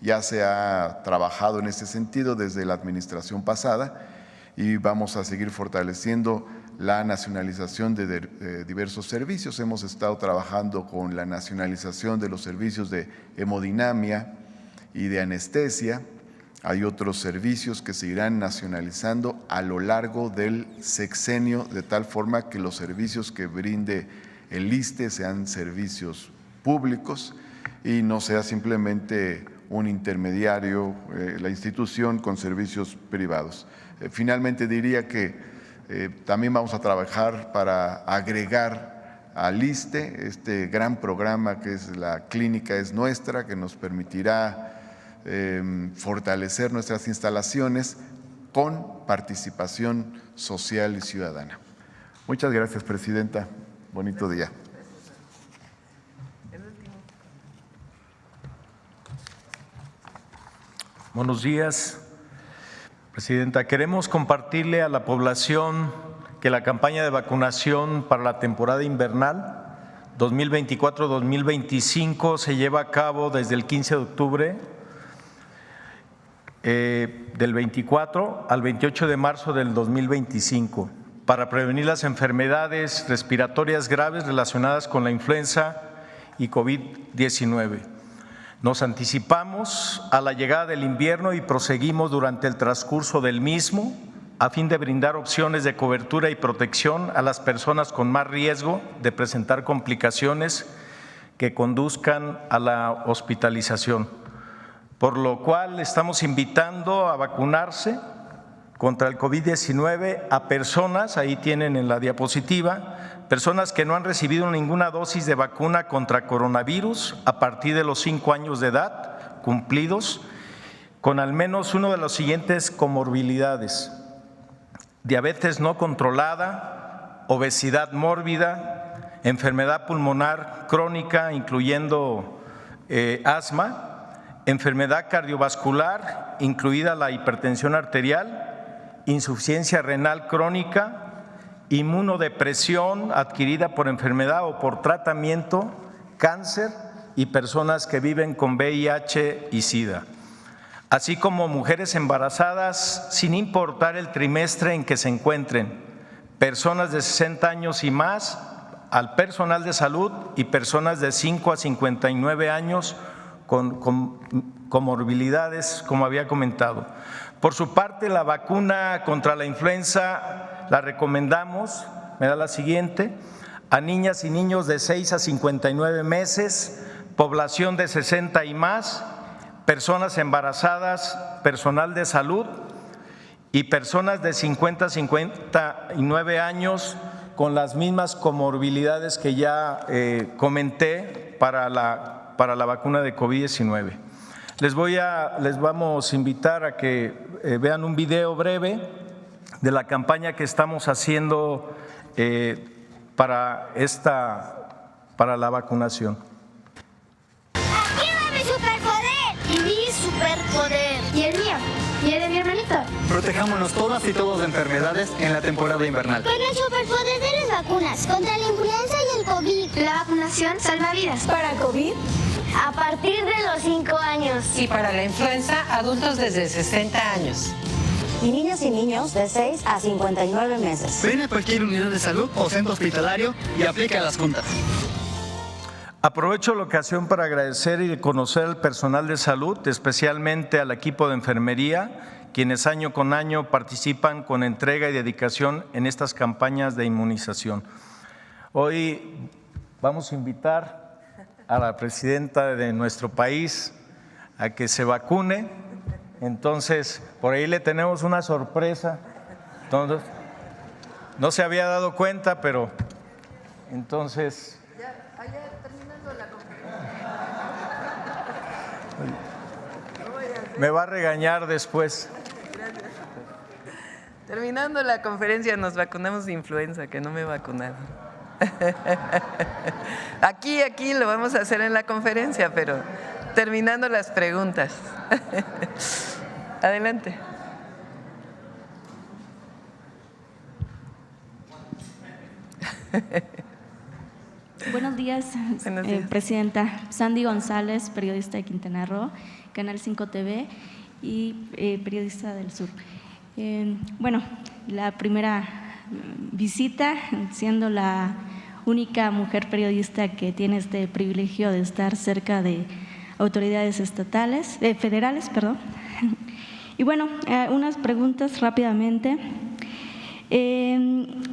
Ya se ha trabajado en ese sentido desde la administración pasada y vamos a seguir fortaleciendo la nacionalización de diversos servicios. Hemos estado trabajando con la nacionalización de los servicios de hemodinamia y de anestesia. Hay otros servicios que se irán nacionalizando a lo largo del sexenio, de tal forma que los servicios que brinde el ISSSTE sean servicios públicos y no sea simplemente un intermediario, la institución, con servicios privados. Finalmente diría que también vamos a trabajar para agregar al ISSSTE este gran programa que es la Clínica es Nuestra, que nos permitirá fortalecer nuestras instalaciones con participación social y ciudadana. Muchas gracias, Presidenta. Bonito día. Buenos días, Presidenta. Queremos compartirle a la población que la campaña de vacunación para la temporada invernal 2024-2025 se lleva a cabo desde el 15 de octubre del 24 al 28 de marzo del 2025 para prevenir las enfermedades respiratorias graves relacionadas con la influenza y COVID-19. Nos anticipamos a la llegada del invierno y proseguimos durante el transcurso del mismo a fin de brindar opciones de cobertura y protección a las personas con más riesgo de presentar complicaciones que conduzcan a la hospitalización. Por lo cual estamos invitando a vacunarse contra el COVID-19 a personas, ahí tienen en la diapositiva, personas que no han recibido ninguna dosis de vacuna contra coronavirus a partir de los 5 años de edad cumplidos con al menos uno de los siguientes comorbilidades: diabetes no controlada, obesidad mórbida, enfermedad pulmonar crónica, incluyendo asma, enfermedad cardiovascular, incluida la hipertensión arterial, insuficiencia renal crónica, inmunodepresión adquirida por enfermedad o por tratamiento, cáncer y personas que viven con VIH y SIDA, así como mujeres embarazadas sin importar el trimestre en que se encuentren, personas de 60 años y más, al personal de salud y personas de 5 a 59 años con comorbilidades, como había comentado. Por su parte, la vacuna contra la influenza la recomendamos, me da la siguiente, a niñas y niños de 6 a 59 meses, población de 60 y más, personas embarazadas, personal de salud y personas de 50 a 59 años con las mismas comorbilidades que ya comenté para la vacuna de COVID-19. Les vamos a invitar a que vean un video breve de la campaña que estamos haciendo para la vacunación. ¡Aquí va mi superpoder! Y mi superpoder. ¿Y el mío? ¿Y el de mi hermanito? Protejámonos todas y todos de enfermedades en la temporada invernal. Con el superpoder de las vacunas contra la influenza y el COVID. La vacunación salva vidas. Para COVID, a partir de los 5 años. Y para la influenza, adultos desde 60 años. Y niñas y niños de 6 a 59 meses. Ven a cualquier unidad de salud o centro hospitalario y aplica las juntas. Aprovecho la ocasión para agradecer y reconocer al personal de salud, especialmente al equipo de enfermería, quienes año con año participan con entrega y dedicación en estas campañas de inmunización. Hoy vamos a invitar a la presidenta de nuestro país a que se vacune. Entonces, por ahí le tenemos una sorpresa. Entonces, no se había dado cuenta, pero entonces… Allá terminando la conferencia. Me va a regañar después. Gracias. Terminando la conferencia nos vacunamos de influenza, que no me he vacunado. Aquí lo vamos a hacer en la conferencia, pero terminando las preguntas. Adelante. Buenos días, Presidenta. Sandy González, periodista de Quintana Roo, Canal 5 TV y periodista del Sur. Bueno, la primera visita, siendo la única mujer periodista que tiene este privilegio de estar cerca de autoridades federales. Y bueno, unas preguntas rápidamente.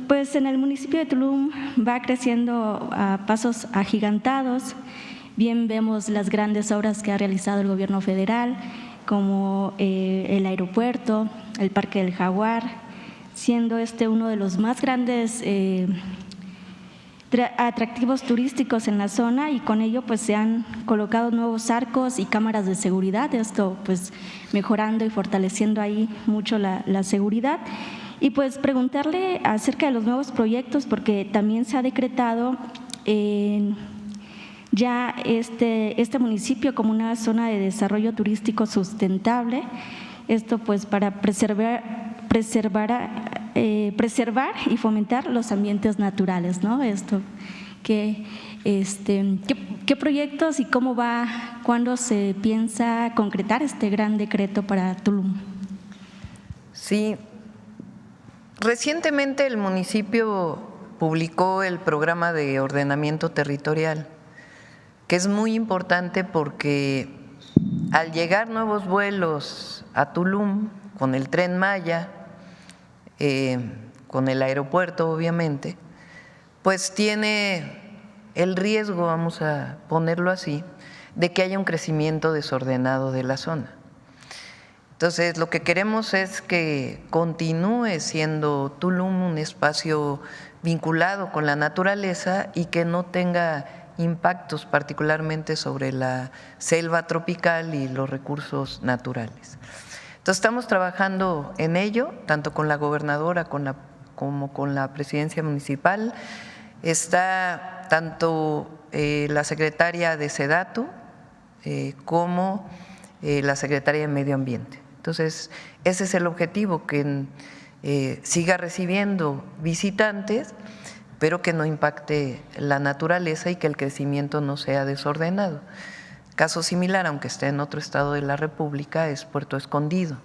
Pues en el municipio de Tulum va creciendo a pasos agigantados. Bien vemos las grandes obras que ha realizado el gobierno federal, como el aeropuerto, el Parque del Jaguar, siendo uno de los más grandes atractivos turísticos en la zona, y con ello pues se han colocado nuevos arcos y cámaras de seguridad, esto pues mejorando y fortaleciendo ahí mucho la seguridad. Y pues preguntarle acerca de los nuevos proyectos, porque también se ha decretado ya este municipio como una zona de desarrollo turístico sustentable, esto pues para preservar y fomentar los ambientes naturales, ¿no? ¿Qué proyectos y cuándo se piensa concretar este gran decreto para Tulum? Sí, recientemente el municipio publicó el programa de ordenamiento territorial, que es muy importante porque al llegar nuevos vuelos a Tulum con el Tren Maya, con el aeropuerto obviamente, pues tiene el riesgo, vamos a ponerlo así, de que haya un crecimiento desordenado de la zona. Entonces, lo que queremos es que continúe siendo Tulum un espacio vinculado con la naturaleza y que no tenga impactos particularmente sobre la selva tropical y los recursos naturales. Entonces estamos trabajando en ello, tanto con la gobernadora como con la presidencia municipal. Está tanto la secretaria de SEDATU como la secretaria de Medio Ambiente. Entonces, ese es el objetivo, que siga recibiendo visitantes, pero que no impacte la naturaleza y que el crecimiento no sea desordenado. Caso similar, aunque esté en otro estado de la República, es Puerto Escondido,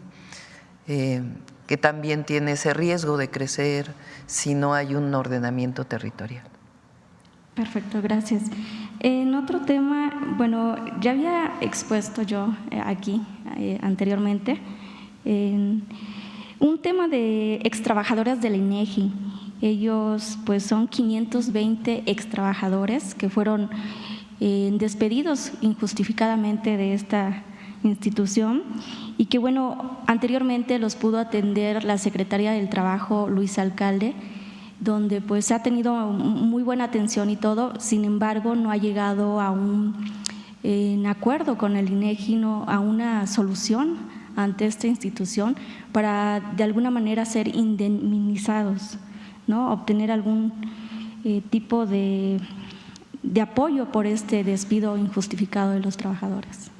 que también tiene ese riesgo de crecer si no hay un ordenamiento territorial. Perfecto, gracias. En otro tema, bueno, ya había expuesto yo aquí anteriormente un tema de extrabajadoras de la INEGI. Ellos pues son 520 extrabajadores que fueron despedidos injustificadamente de esta institución y que bueno, anteriormente los pudo atender la Secretaría del Trabajo Luis Alcalde, donde pues ha tenido muy buena atención y todo. Sin embargo, no ha llegado a un acuerdo con el INEGI, no, a una solución ante esta institución para de alguna manera ser indemnizados, ¿no? Obtener algún tipo de apoyo por este despido injustificado de los trabajadores.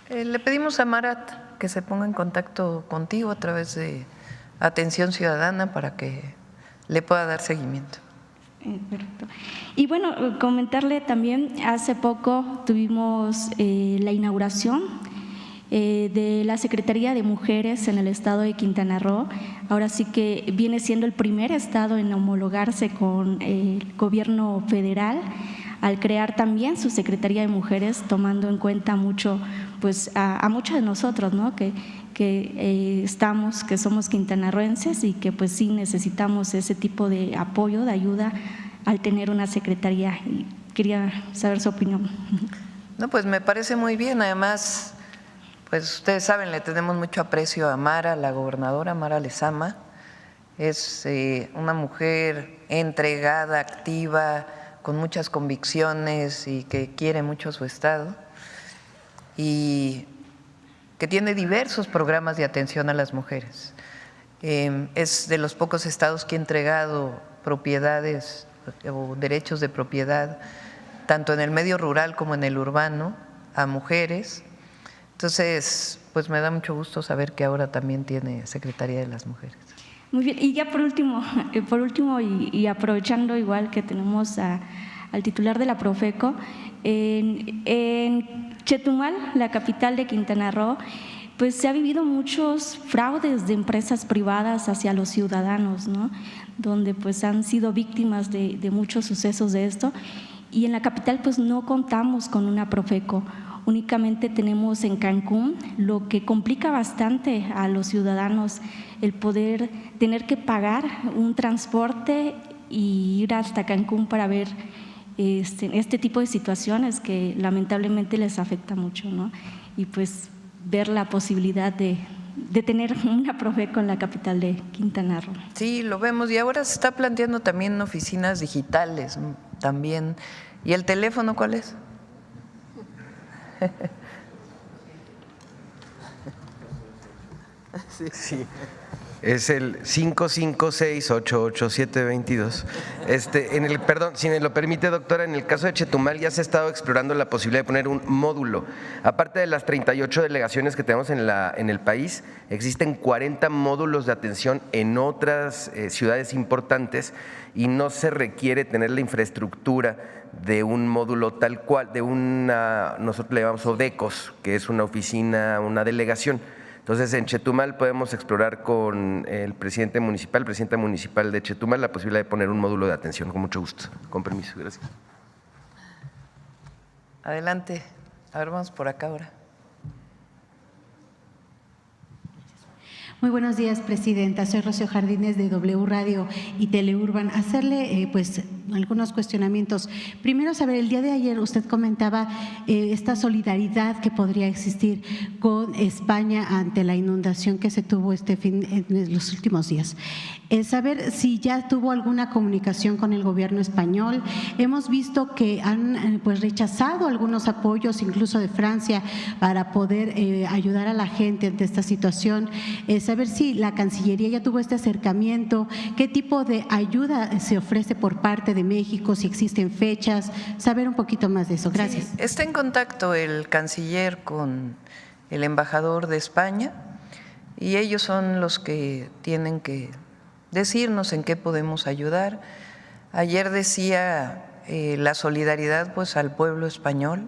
Le pedimos a Marat que se ponga en contacto contigo a través de Atención Ciudadana para que le pueda dar seguimiento. Perfecto. Y bueno, comentarle también, hace poco tuvimos la inauguración de la Secretaría de Mujeres en el estado de Quintana Roo. Ahora sí que viene siendo el primer estado en homologarse con el gobierno federal al crear también su Secretaría de Mujeres, tomando en cuenta mucho pues a muchos de nosotros, ¿no? que somos quintanarroenses y que pues sí necesitamos ese tipo de apoyo, de ayuda al tener una secretaría. Y quería saber su opinión. No, pues me parece muy bien. Además, pues ustedes saben, le tenemos mucho aprecio a Mara, la gobernadora Mara Lezama. Es una mujer entregada, activa, con muchas convicciones y que quiere mucho a su estado y que tiene diversos programas de atención a las mujeres. Es de los pocos estados que ha entregado propiedades o derechos de propiedad, tanto en el medio rural como en el urbano, a mujeres. Entonces, pues me da mucho gusto saber que ahora también tiene Secretaría de las Mujeres. Muy bien, y ya por último y aprovechando igual que tenemos al titular de la Profeco, en Chetumal, la capital de Quintana Roo, pues se ha vivido muchos fraudes de empresas privadas hacia los ciudadanos, ¿no? Donde pues han sido víctimas de muchos sucesos de esto, y en la capital pues no contamos con una Profeco. Únicamente tenemos en Cancún, lo que complica bastante a los ciudadanos el poder tener que pagar un transporte y ir hasta Cancún para ver este tipo de situaciones que lamentablemente les afecta mucho, ¿no? Y pues ver la posibilidad de tener una Profeco en la capital de Quintana Roo. Sí, lo vemos, y ahora se está planteando también oficinas digitales también. ¿Y el teléfono cuál es? Sí. Es el 556-88722. Perdón, si me lo permite, doctora, en el caso de Chetumal ya se ha estado explorando la posibilidad de poner un módulo. Aparte de las 38 delegaciones que tenemos en el país, existen 40 módulos de atención en otras ciudades importantes y no se requiere tener la infraestructura de un módulo tal cual, nosotros le llamamos ODECOS, que es una oficina, una delegación. Entonces, en Chetumal podemos explorar con el presidenta municipal de Chetumal, la posibilidad de poner un módulo de atención, con mucho gusto. Con permiso, gracias. Adelante. A ver, vamos por acá ahora. Muy buenos días, Presidenta. Soy Rocío Jardines de W Radio y Teleurban. Hacerle pues algunos cuestionamientos. Primero, saber, el día de ayer usted comentaba esta solidaridad que podría existir con España ante la inundación que se tuvo en los últimos días. Saber si ya tuvo alguna comunicación con el gobierno español. Hemos visto que han pues rechazado algunos apoyos, incluso de Francia, para poder ayudar a la gente ante esta situación. Saber si la Cancillería ya tuvo este acercamiento, qué tipo de ayuda se ofrece por parte de México, si existen fechas, saber un poquito más de eso. Gracias. Sí, está en contacto el canciller con el embajador de España y ellos son los que tienen que decirnos en qué podemos ayudar. Ayer decía la solidaridad pues al pueblo español.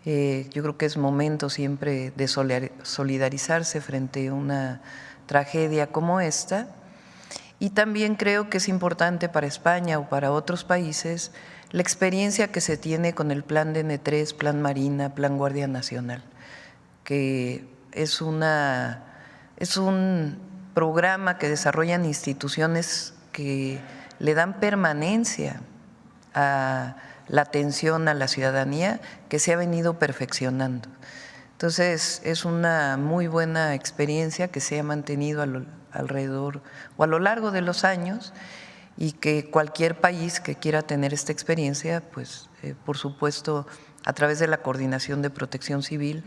Yo creo que es momento siempre de solidarizarse frente a una tragedia como esta. Y también creo que es importante para España o para otros países la experiencia que se tiene con el Plan DN3, Plan Marina, Plan Guardia Nacional, que es un programa que desarrollan instituciones que le dan permanencia a la atención a la ciudadanía, que se ha venido perfeccionando. Entonces, es una muy buena experiencia que se ha mantenido alrededor o a lo largo de los años y que cualquier país que quiera tener esta experiencia, pues por supuesto a través de la Coordinación de Protección Civil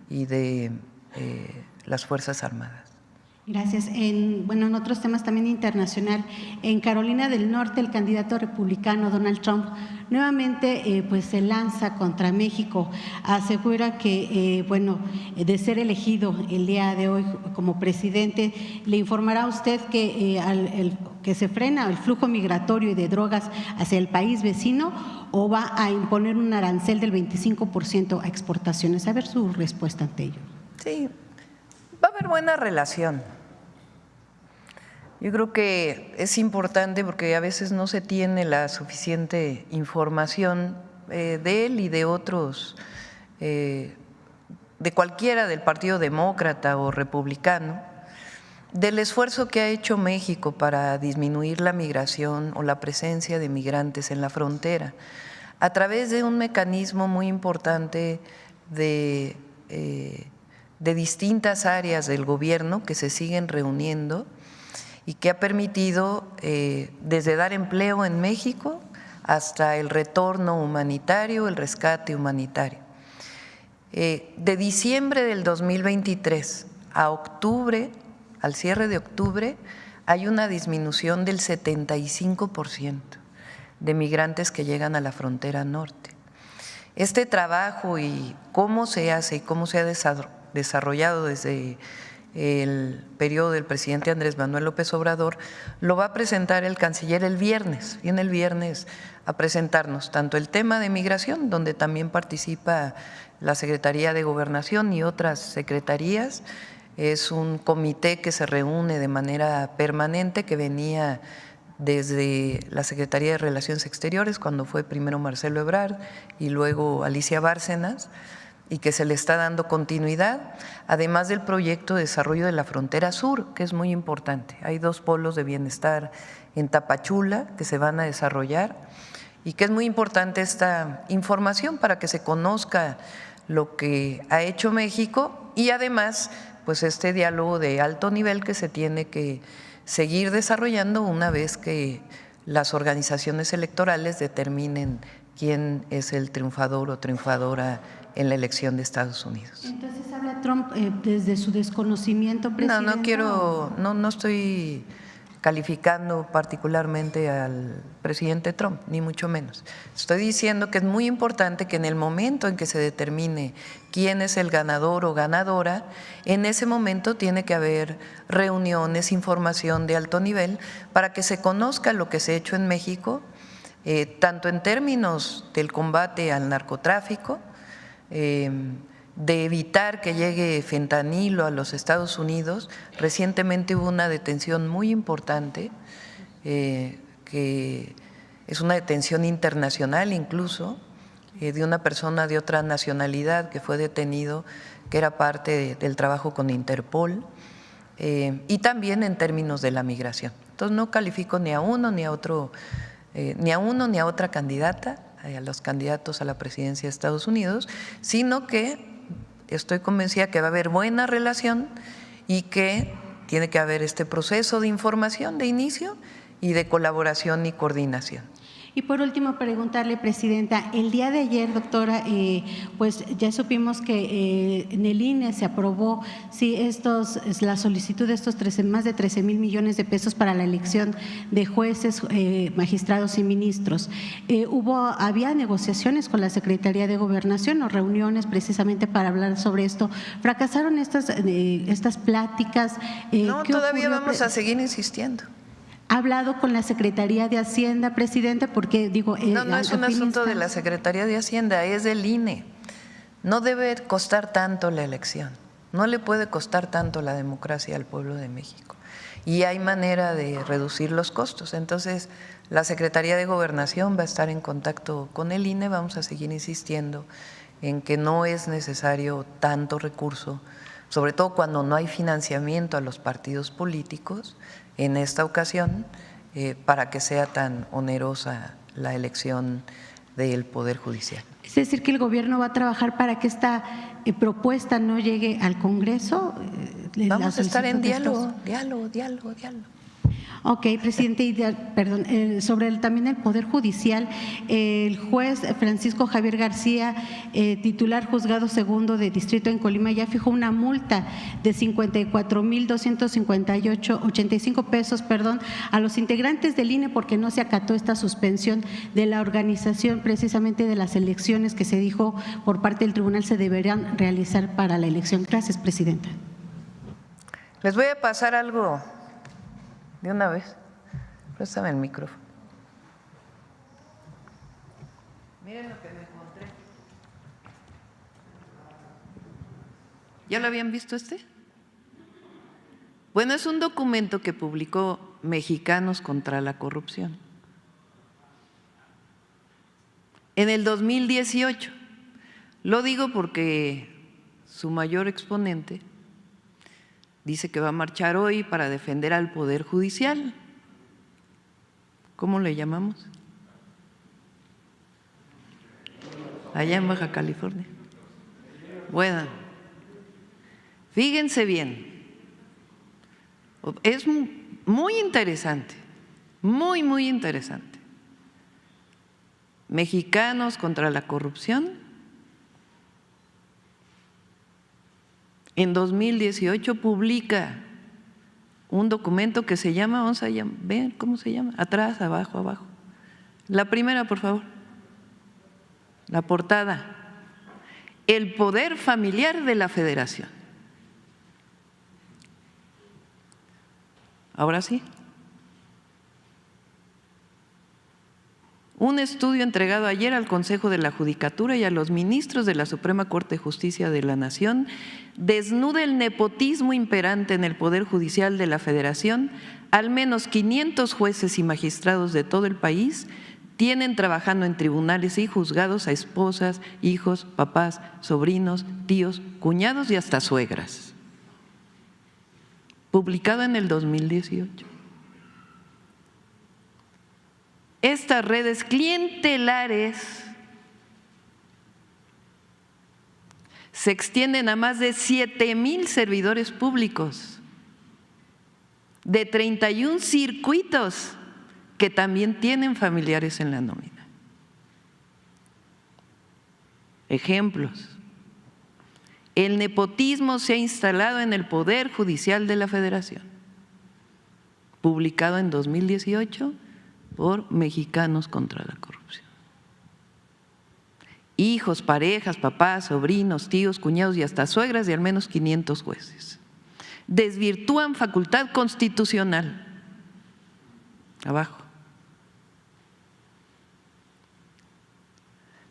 y de las Fuerzas Armadas. Gracias. En otros temas también internacional, en Carolina del Norte el candidato republicano Donald Trump nuevamente pues se lanza contra México, asegura que de ser elegido el día de hoy como presidente, le informará a usted que que se frena el flujo migratorio y de drogas hacia el país vecino o va a imponer un arancel del 25% a exportaciones. A ver su respuesta ante ello. Sí. Va a haber buena relación. Yo creo que es importante porque a veces no se tiene la suficiente información de él y de otros, de cualquiera del Partido Demócrata o Republicano, del esfuerzo que ha hecho México para disminuir la migración o la presencia de migrantes en la frontera, a través de un mecanismo muy importante de distintas áreas del gobierno que se siguen reuniendo y que ha permitido desde dar empleo en México hasta el retorno humanitario, el rescate humanitario. De diciembre del 2023 a octubre, al cierre de octubre, hay una disminución del 75% de migrantes que llegan a la frontera norte. Este trabajo y cómo se hace y cómo se ha desarrollado desde el periodo del presidente Andrés Manuel López Obrador, lo va a presentar el canciller el viernes. Viene el viernes a presentarnos tanto el tema de migración, donde también participa la Secretaría de Gobernación y otras secretarías. Es un comité que se reúne de manera permanente, que venía desde la Secretaría de Relaciones Exteriores, cuando fue primero Marcelo Ebrard y luego Alicia Bárcenas, y que se le está dando continuidad, además del proyecto de desarrollo de la frontera sur, que es muy importante. Hay 2 polos de bienestar en Tapachula que se van a desarrollar y que es muy importante esta información para que se conozca lo que ha hecho México y además pues este diálogo de alto nivel que se tiene que seguir desarrollando una vez que las organizaciones electorales determinen quién es el triunfador o triunfadora en la elección de Estados Unidos. Entonces habla Trump desde su desconocimiento, presidenta. No estoy calificando particularmente al presidente Trump, ni mucho menos. Estoy diciendo que es muy importante que en el momento en que se determine quién es el ganador o ganadora, en ese momento tiene que haber reuniones, información de alto nivel para que se conozca lo que se ha hecho en México, tanto en términos del combate al narcotráfico, de evitar que llegue fentanilo a los Estados Unidos. Recientemente hubo una detención muy importante, que es una detención internacional incluso, de una persona de otra nacionalidad que fue detenido, que era parte del trabajo con Interpol. y también en términos de la migración. Entonces no califico ni a uno ni a otro, ni a otra candidata, a los candidatos a la presidencia de Estados Unidos, sino que estoy convencida que va a haber buena relación y que tiene que haber este proceso de información de inicio y de colaboración y coordinación. Y por último, preguntarle, Presidenta, el día de ayer, doctora, pues ya supimos que en el INE se aprobó la solicitud de estos más de 13,000 millones de pesos para la elección de jueces, magistrados y ministros. Había negociaciones con la Secretaría de Gobernación o reuniones precisamente para hablar sobre esto. ¿Fracasaron estas pláticas? No, todavía vamos a seguir insistiendo. ¿Ha hablado con la Secretaría de Hacienda, Presidente? Porque digo… No es un asunto de la Secretaría de Hacienda, es del INE. No debe costar tanto la elección, no le puede costar tanto la democracia al pueblo de México. Y hay manera de reducir los costos. Entonces, la Secretaría de Gobernación va a estar en contacto con el INE, vamos a seguir insistiendo en que no es necesario tanto recurso, sobre todo cuando no hay financiamiento a los partidos políticos, en esta ocasión, para que sea tan onerosa la elección del Poder Judicial. Es decir, que el gobierno va a trabajar para que esta propuesta no llegue al Congreso. Vamos a estar en diálogo. Ok, presidente, perdón, sobre también el Poder Judicial, el juez Francisco Javier García, titular Juzgado Segundo de Distrito en Colima, ya fijó una multa de 54,285 pesos, a los integrantes del INE porque no se acató esta suspensión de la organización precisamente de las elecciones que se dijo por parte del tribunal se deberían realizar para la elección. Gracias, presidenta. Les voy a pasar algo de una vez. Préstame el micrófono. Miren lo que me encontré. ¿Ya lo habían visto este? Bueno, es un documento que publicó Mexicanos contra la Corrupción en el 2018. Lo digo porque su mayor exponente dice que va a marchar hoy para defender al Poder Judicial. ¿Cómo le llamamos? Allá en Baja California. Bueno, fíjense bien. Es muy interesante, muy interesante. Mexicanos contra la Corrupción. En 2018 publica un documento que se llama, vamos a ver cómo se llama, atrás, abajo. La primera, por favor. La portada. El poder familiar de la Federación. Ahora sí. Un estudio entregado ayer al Consejo de la Judicatura y a los ministros de la Suprema Corte de Justicia de la Nación desnuda el nepotismo imperante en el Poder Judicial de la Federación. Al menos 500 jueces y magistrados de todo el país tienen trabajando en tribunales y juzgados a esposas, hijos, papás, sobrinos, tíos, cuñados y hasta suegras. Publicado en el 2018. Estas redes clientelares se extienden a más de 7,000 servidores públicos de 31 circuitos que también tienen familiares en la nómina. Ejemplos. El nepotismo se ha instalado en el Poder Judicial de la Federación, publicado en 2018 por Mexicanos contra la Corrupción. Hijos, parejas, papás, sobrinos, tíos, cuñados y hasta suegras de al menos 500 jueces. Desvirtúan facultad constitucional. Abajo.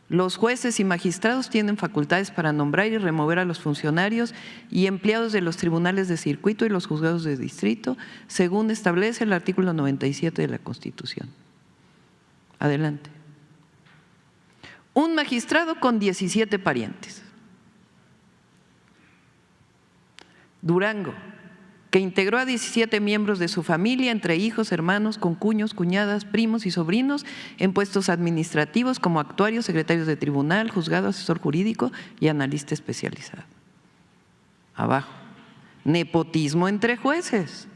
Los jueces y magistrados tienen facultades para nombrar y remover a los funcionarios y empleados de los tribunales de circuito y los juzgados de distrito, según establece el artículo 97 de la Constitución. Adelante. Un magistrado con 17 parientes. Durango, que integró a 17 miembros de su familia, entre hijos, hermanos, concuños, cuñadas, primos y sobrinos, en puestos administrativos como actuarios, secretarios de tribunal, juzgado, asesor jurídico y analista especializado. Abajo, nepotismo entre jueces.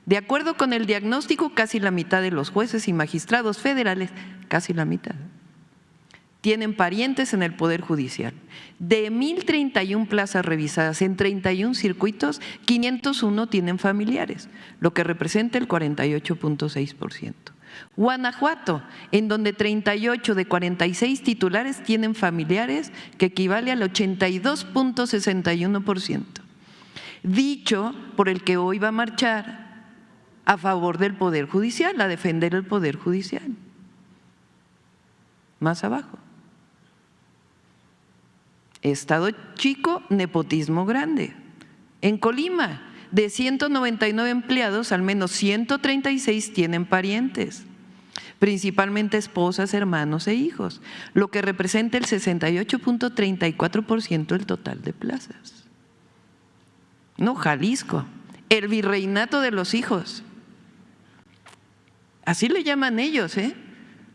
De acuerdo con el diagnóstico, casi la mitad de los jueces y magistrados federales, casi la mitad, tienen parientes en el Poder Judicial. De 1,031 plazas revisadas en 31 circuitos, 501 tienen familiares, lo que representa el 48.6%. Guanajuato, en donde 38 de 46 titulares tienen familiares, que equivale al 82.61%. Dicho por el que hoy va a marchar a favor del Poder Judicial, a defender el Poder Judicial. Más abajo. Estado chico, nepotismo grande. En Colima, de 199 empleados, al menos 136 tienen parientes, principalmente esposas, hermanos e hijos, lo que representa el 68.34% del total de plazas. No, Jalisco, el virreinato de los hijos. Así le llaman ellos, ¿eh?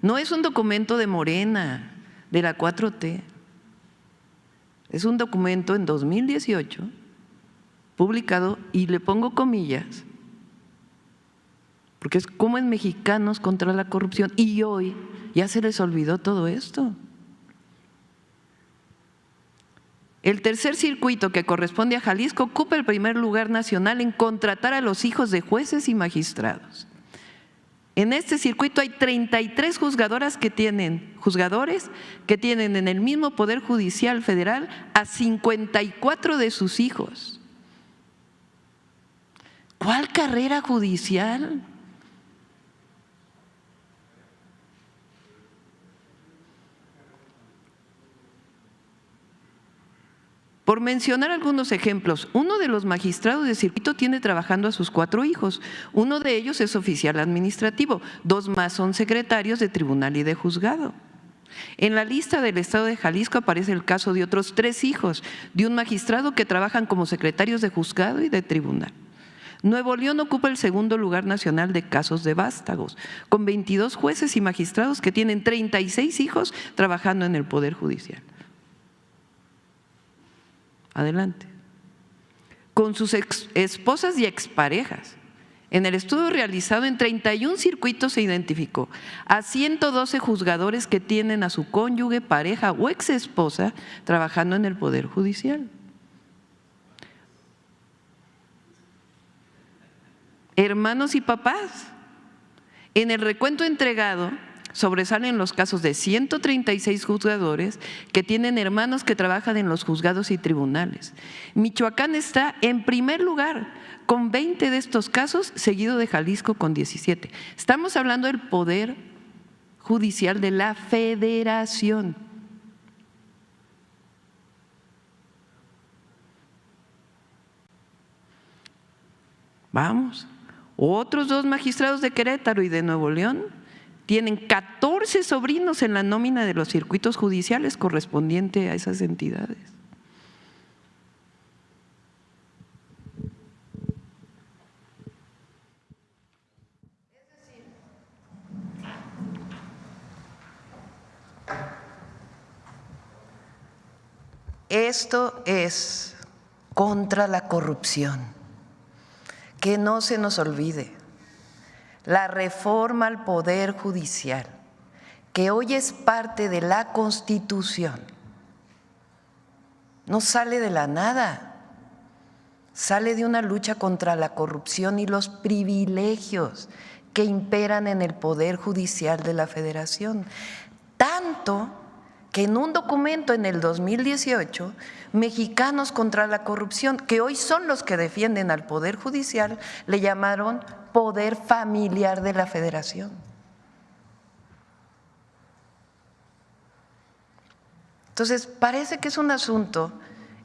No es un documento de Morena, de la 4T. Es un documento en 2018, publicado, y le pongo comillas, porque es como en Mexicanos contra la corrupción, y hoy ya se les olvidó todo esto. El tercer circuito, que corresponde a Jalisco, ocupa el primer lugar nacional en contratar a los hijos de jueces y magistrados. En este circuito hay 33 juzgadores que tienen en el mismo Poder Judicial Federal a 54 de sus hijos. ¿Cuál carrera judicial? Por mencionar algunos ejemplos, uno de los magistrados de circuito tiene trabajando a sus 4 hijos. Uno de ellos es oficial administrativo, 2 más son secretarios de tribunal y de juzgado. En la lista del Estado de Jalisco aparece el caso de otros 3 hijos de un magistrado que trabajan como secretarios de juzgado y de tribunal. Nuevo León ocupa el segundo lugar nacional de casos de vástagos, con 22 jueces y magistrados que tienen 36 hijos trabajando en el Poder Judicial. Adelante. Con sus esposas y exparejas. En el estudio realizado en 31 circuitos se identificó a 112 juzgadores que tienen a su cónyuge, pareja o exesposa trabajando en el Poder Judicial. Hermanos y papás. En el recuento entregado sobresalen los casos de 136 juzgadores que tienen hermanos que trabajan en los juzgados y tribunales. Michoacán está en primer lugar con 20 de estos casos, seguido de Jalisco con 17. Estamos hablando del Poder Judicial de la Federación. Vamos. Otros 2 magistrados de Querétaro y de Nuevo León tienen 14 sobrinos en la nómina de los circuitos judiciales correspondiente a esas entidades. Esto es contra la corrupción. Que no se nos olvide. La reforma al Poder Judicial, que hoy es parte de la Constitución, no sale de la nada, sale de una lucha contra la corrupción y los privilegios que imperan en el Poder Judicial de la Federación. Tanto que en un documento en el 2018, Mexicanos contra la Corrupción, que hoy son los que defienden al Poder Judicial, le llamaron Poder Familiar de la Federación. Entonces, parece que es un asunto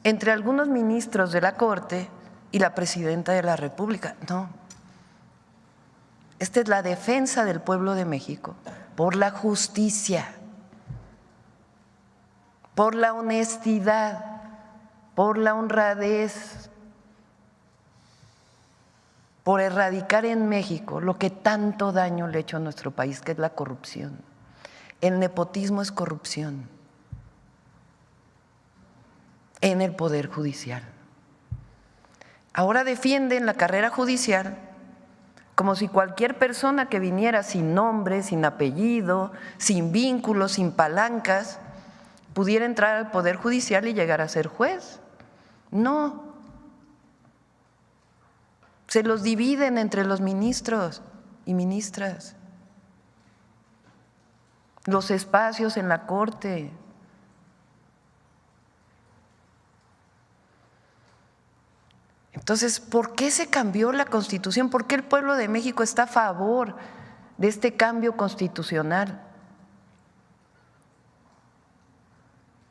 entre algunos ministros de la Corte y la Presidenta de la República. No. Esta es la defensa del pueblo de México por la justicia, por la honestidad, por la honradez. por erradicar en México lo que tanto daño le ha hecho a nuestro país, que es la corrupción. El nepotismo es corrupción en el Poder Judicial. Ahora defienden la carrera judicial como si cualquier persona que viniera sin nombre, sin apellido, sin vínculos, sin palancas, pudiera entrar al Poder Judicial y llegar a ser juez. No. Se los dividen entre los ministros y ministras, los espacios en la Corte. Entonces, ¿por qué se cambió la Constitución? ¿Por qué el pueblo de México está a favor de este cambio constitucional?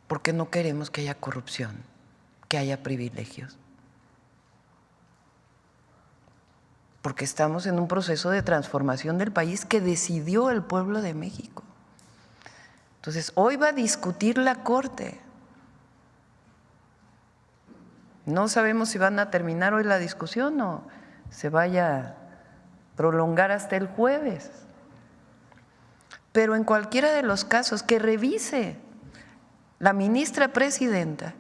Porque no queremos que haya corrupción, que haya privilegios. Porque estamos en un proceso de transformación del país que decidió el pueblo de México. Entonces, hoy va a discutir la Corte. No sabemos si van a terminar hoy la discusión o se vaya a prolongar hasta el jueves. Pero en cualquiera de los casos, que revise la ministra presidenta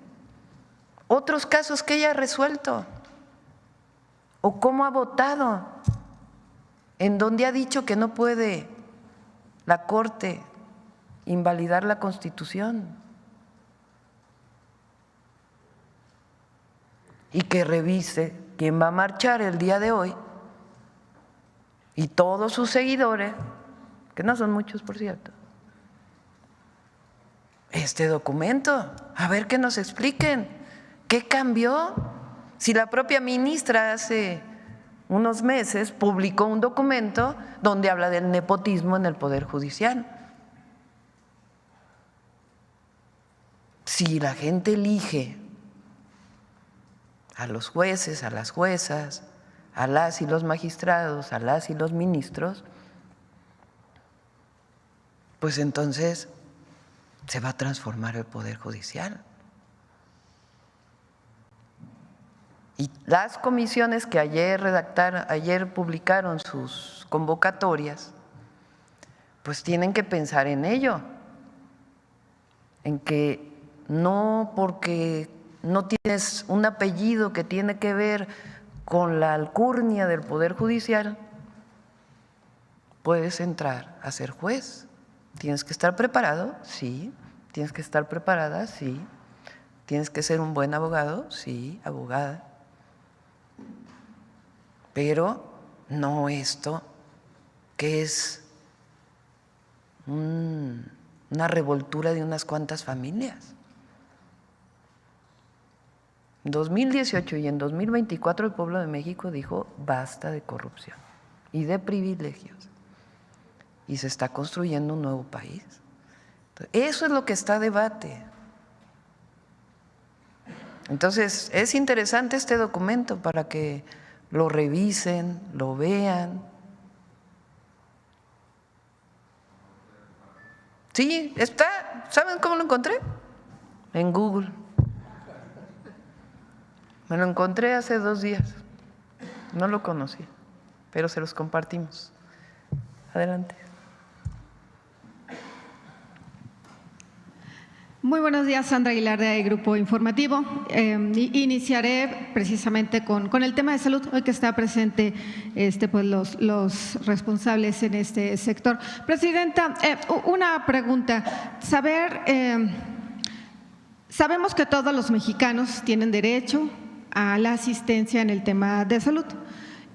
otros casos que ella ha resuelto o cómo ha votado, en donde ha dicho que no puede la Corte invalidar la Constitución. Y que revise quién va a marchar el día de hoy y todos sus seguidores, que no son muchos, por cierto, este documento, a ver que nos expliquen qué cambió. Si la propia ministra hace unos meses publicó un documento donde habla del nepotismo en el Poder Judicial. Si la gente elige a los jueces, a las juezas, a las y los magistrados, a las y los ministros, pues entonces se va a transformar el Poder Judicial. Y las comisiones que ayer publicaron sus convocatorias, pues tienen que pensar en ello, en que no porque no tienes un apellido que tiene que ver con la alcurnia del Poder Judicial, puedes entrar a ser juez. ¿Tienes que estar preparado? Sí. ¿Tienes que estar preparada? Sí. ¿Tienes que ser un buen abogado? Sí, abogada. Pero no esto, que es una revoltura de unas cuantas familias. En 2018 y en 2024 el pueblo de México dijo basta de corrupción y de privilegios y se está construyendo un nuevo país. Eso es lo que está a debate. Entonces es interesante este documento para que lo revisen, lo vean. Sí, está. ¿Saben cómo lo encontré? En Google. Me lo encontré hace 2 días, no lo conocí, pero se los compartimos. Adelante. Muy buenos días, Sandra Aguilar de Grupo Informativo. Iniciaré precisamente con el tema de salud, hoy que está presente pues los responsables en este sector. Presidenta, una pregunta. Sabemos que todos los mexicanos tienen derecho a la asistencia en el tema de salud.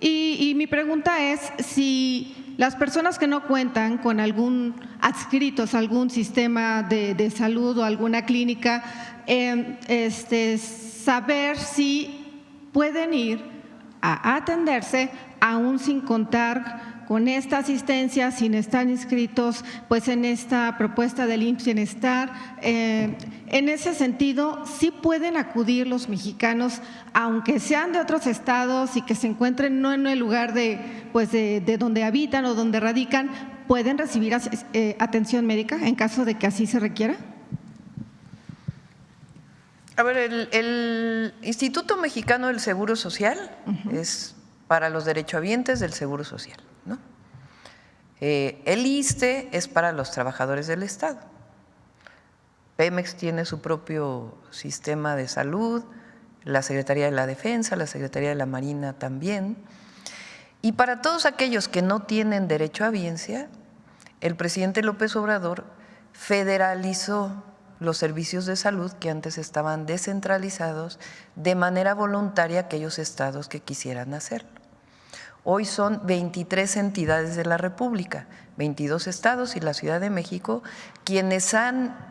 Y mi pregunta es si las personas que no cuentan con adscritos a algún sistema de salud o alguna clínica, saber si pueden ir a atenderse aún sin contar con esta asistencia, sin estar inscritos pues en esta propuesta del IMSS Bienestar. En ese sentido, ¿sí pueden acudir los mexicanos, aunque sean de otros estados y que se encuentren no en el lugar de donde habitan o donde radican, pueden recibir atención médica en caso de que así se requiera? A ver, el Instituto Mexicano del Seguro Social es para los derechohabientes del Seguro Social, ¿no? El ISSSTE es para los trabajadores del Estado. Pemex tiene su propio sistema de salud, la Secretaría de la Defensa, la Secretaría de la Marina también. Y para todos aquellos que no tienen derecho a biencia, el presidente López Obrador federalizó los servicios de salud que antes estaban descentralizados de manera voluntaria a aquellos estados que quisieran hacerlo. Hoy son 23 entidades de la República, 22 estados y la Ciudad de México, quienes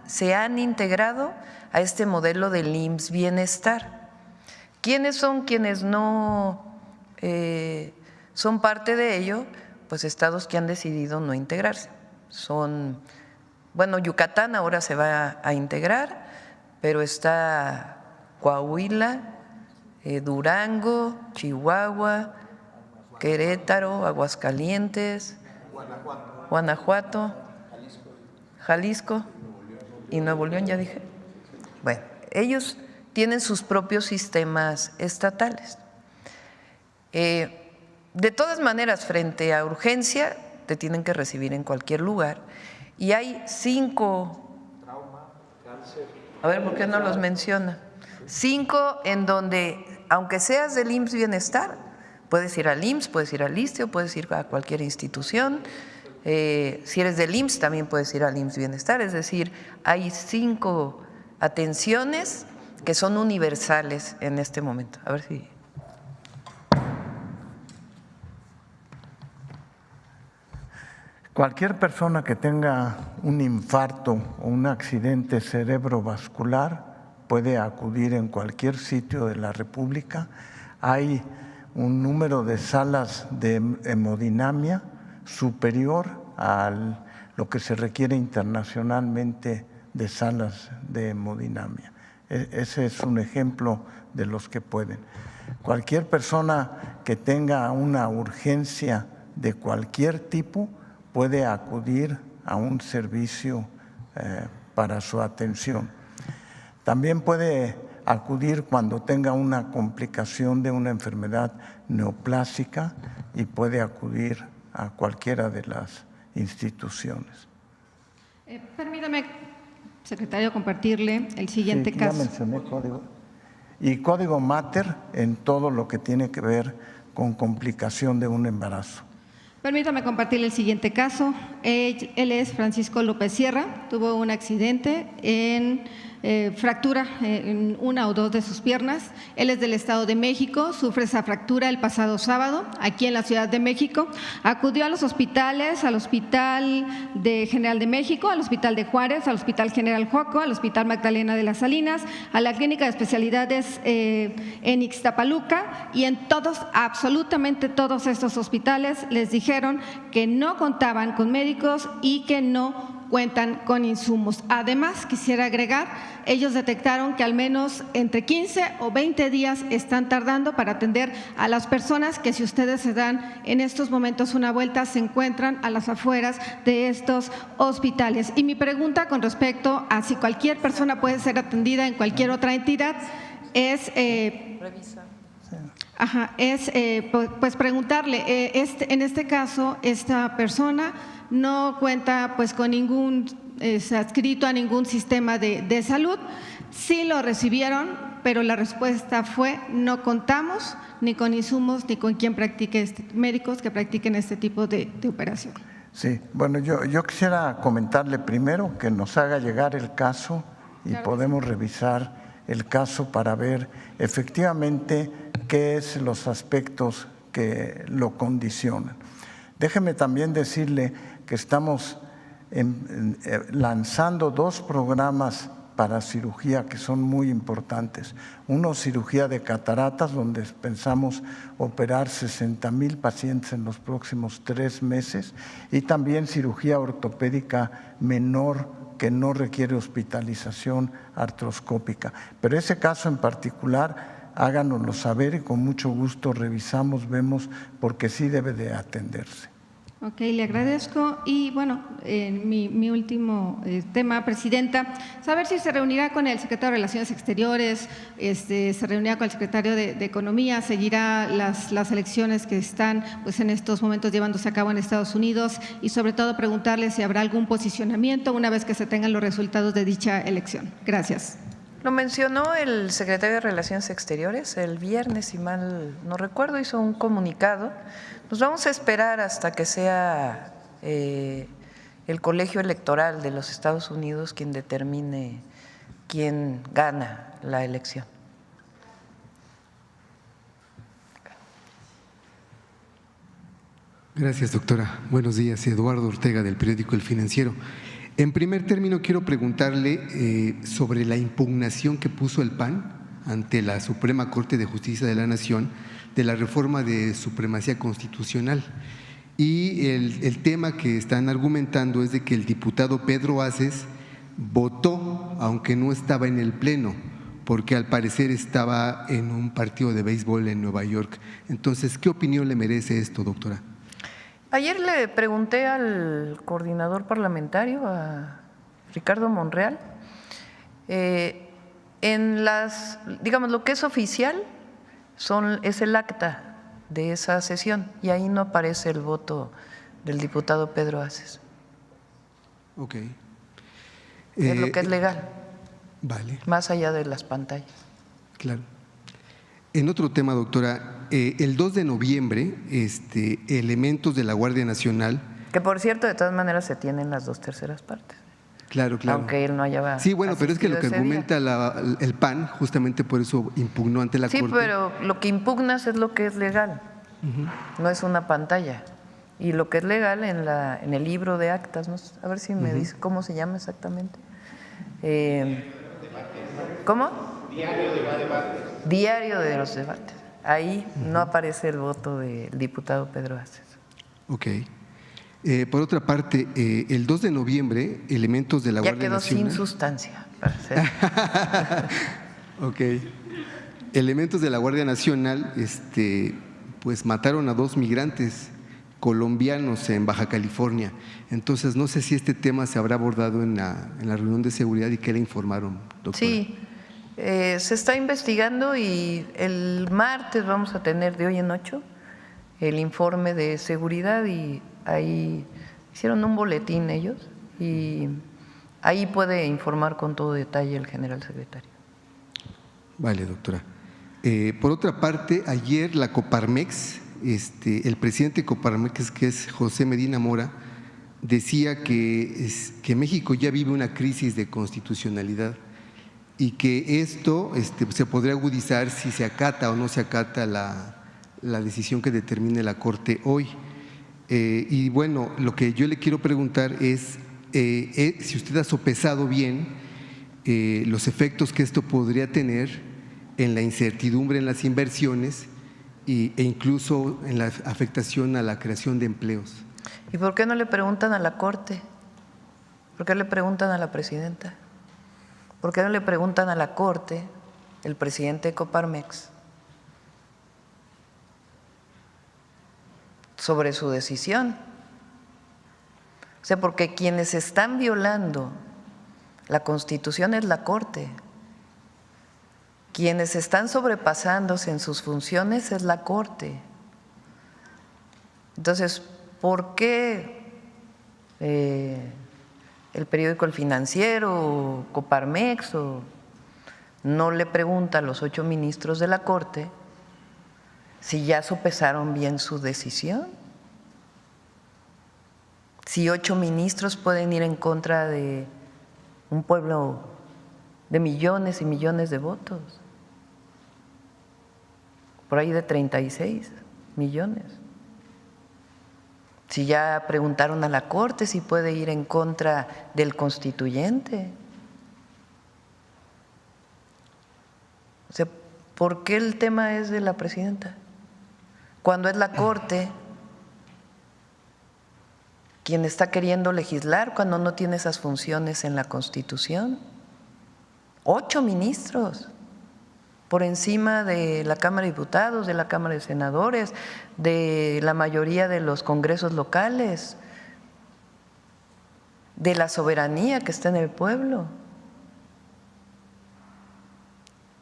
se han integrado a este modelo del IMSS Bienestar. ¿Quiénes son quienes no son parte de ello? Pues estados que han decidido no integrarse. Son, bueno, Yucatán ahora se va a integrar, pero está Coahuila, Durango, Chihuahua, Querétaro, Aguascalientes, Guanajuato, Jalisco y Nuevo León, ya dije. Bueno, ellos tienen sus propios sistemas estatales. De todas maneras, frente a urgencia, te tienen que recibir en cualquier lugar. Y hay 5, a ver, ¿por qué no los menciona? 5 en donde, aunque seas del IMSS Bienestar, puedes ir al IMSS, puedes ir al ISSSTE o puedes ir a cualquier institución. Si eres del IMSS, también puedes ir al IMSS Bienestar. Es decir, hay 5 atenciones que son universales en este momento. A ver si… Cualquier persona que tenga un infarto o un accidente cerebrovascular puede acudir en cualquier sitio de la República. Hay un número de salas de hemodinamia superior a lo que se requiere internacionalmente de salas de hemodinamia. Ese es un ejemplo de los que pueden. Cualquier persona que tenga una urgencia de cualquier tipo puede acudir a un servicio para su atención. También puede acudir cuando tenga una complicación de una enfermedad neoplásica y puede acudir a cualquiera de las instituciones. Permítame, secretario, compartirle el siguiente caso. Ya mencioné código. Y código Mater en todo lo que tiene que ver con complicación de un embarazo. Permítame compartirle el siguiente caso. Él es Francisco López Sierra, tuvo un accidente en fractura en una o dos de sus piernas. Él es del Estado de México, sufre esa fractura el pasado sábado aquí en la Ciudad de México. Acudió a los hospitales, al Hospital General de México, al Hospital de Juárez, al Hospital General Joco, al Hospital Magdalena de las Salinas, a la Clínica de Especialidades en Ixtapaluca, y en todos, absolutamente todos estos hospitales les dijeron que no contaban con médicos y que no cuentan con insumos. Además, quisiera agregar, ellos detectaron que al menos entre 15 o 20 días están tardando para atender a las personas que, si ustedes se dan en estos momentos una vuelta, se encuentran a las afueras de estos hospitales. Y mi pregunta con respecto a si cualquier persona puede ser atendida en cualquier otra entidad es… pues preguntarle, en este caso, esta persona no cuenta pues con ningún adscrito a ningún sistema de salud. Sí lo recibieron, pero la respuesta fue: no contamos ni con insumos ni con quien practique médicos que practiquen este tipo de operación. Sí, bueno, yo quisiera comentarle primero que nos haga llegar el caso y claro, podemos revisar el caso para ver efectivamente qué es los aspectos que lo condicionan. Déjeme también decirle que estamos lanzando 2 programas para cirugía que son muy importantes. Uno, cirugía de cataratas, donde pensamos operar 60,000 pacientes en los próximos 3 meses, y también cirugía ortopédica menor que no requiere hospitalización artroscópica. Pero ese caso en particular, háganoslo saber y con mucho gusto revisamos, vemos, porque sí debe de atenderse. Ok, le agradezco. Y bueno, mi último tema, Presidenta, saber si se reunirá con el secretario de Relaciones Exteriores, se reunirá con el secretario de Economía, seguirá las elecciones que están pues en estos momentos llevándose a cabo en Estados Unidos y sobre todo preguntarle si habrá algún posicionamiento una vez que se tengan los resultados de dicha elección. Gracias. Lo mencionó el secretario de Relaciones Exteriores el viernes, si mal no recuerdo, hizo un comunicado. Nos vamos a esperar hasta que sea el colegio electoral de los Estados Unidos quien determine quién gana la elección. Gracias, doctora. Buenos días. Eduardo Ortega, del periódico El Financiero. En primer término, quiero preguntarle sobre la impugnación que puso el PAN ante la Suprema Corte de Justicia de la Nación de la reforma de supremacía constitucional. Y el tema que están argumentando es de que el diputado Pedro Aces votó, aunque no estaba en el Pleno, porque al parecer estaba en un partido de béisbol en Nueva York. Entonces, ¿qué opinión le merece esto, doctora? Ayer le pregunté al coordinador parlamentario, a Ricardo Monreal, en digamos, lo que es oficial es el acta de esa sesión y ahí no aparece el voto del diputado Pedro Aces. Ok. Es lo que es legal. Vale. Más allá de las pantallas. Claro. En otro tema, doctora, el 2 de noviembre, elementos de la Guardia Nacional… Que por cierto, de todas maneras se tienen las 2/3 partes. Claro, claro. Aunque él no haya… Sí, bueno, pero es que lo que argumenta el PAN, justamente por eso impugnó ante la Corte. Sí, pero lo que impugnas es lo que es legal, no es una pantalla. Y lo que es legal en el libro de actas, ¿no? A ver si me dice cómo se llama exactamente. ¿Cómo? Diario de los debates. Ahí no aparece el voto del diputado Pedro Aces. Ok. Por otra parte, el 2 de noviembre, elementos de la Guardia Nacional… Ya quedó sin sustancia, para ser. Ok. Elementos de la Guardia Nacional pues mataron a 2 migrantes colombianos en Baja California. Entonces, no sé si este tema se habrá abordado en la reunión de seguridad y qué le informaron, doctora. Sí, se está investigando y el martes vamos a tener de hoy en 8 el informe de seguridad y ahí hicieron un boletín ellos y ahí puede informar con todo detalle el general secretario. Vale, doctora. Por otra parte, ayer la Coparmex, el presidente de Coparmex, que es José Medina Mora, decía que México ya vive una crisis de constitucionalidad y que esto se podría agudizar si se acata o no se acata la decisión que determine la Corte hoy. Y bueno, lo que yo le quiero preguntar es si usted ha sopesado bien los efectos que esto podría tener en la incertidumbre en las inversiones e incluso en la afectación a la creación de empleos. ¿Y por qué no le preguntan a la Corte? ¿Por qué le preguntan a la presidenta? ¿Por qué no le preguntan a la Corte, el presidente de Coparmex, sobre su decisión? O sea, porque quienes están violando la Constitución es la Corte. Quienes están sobrepasándose en sus funciones es la Corte. Entonces, ¿por qué el periódico El Financiero o Coparmex no le pregunta a los 8 ministros de la Corte si ya sopesaron bien su decisión? Si 8 ministros pueden ir en contra de un pueblo de millones y millones de votos, por ahí de 36 millones. Si ya preguntaron a la Corte si puede ir en contra del constituyente. O sea, ¿por qué el tema es de la presidenta? Cuando es la Corte quien está queriendo legislar, cuando no tiene esas funciones en la Constitución. 8 ministros. por encima de la Cámara de Diputados, de la Cámara de Senadores, de la mayoría de los congresos locales, de la soberanía que está en el pueblo.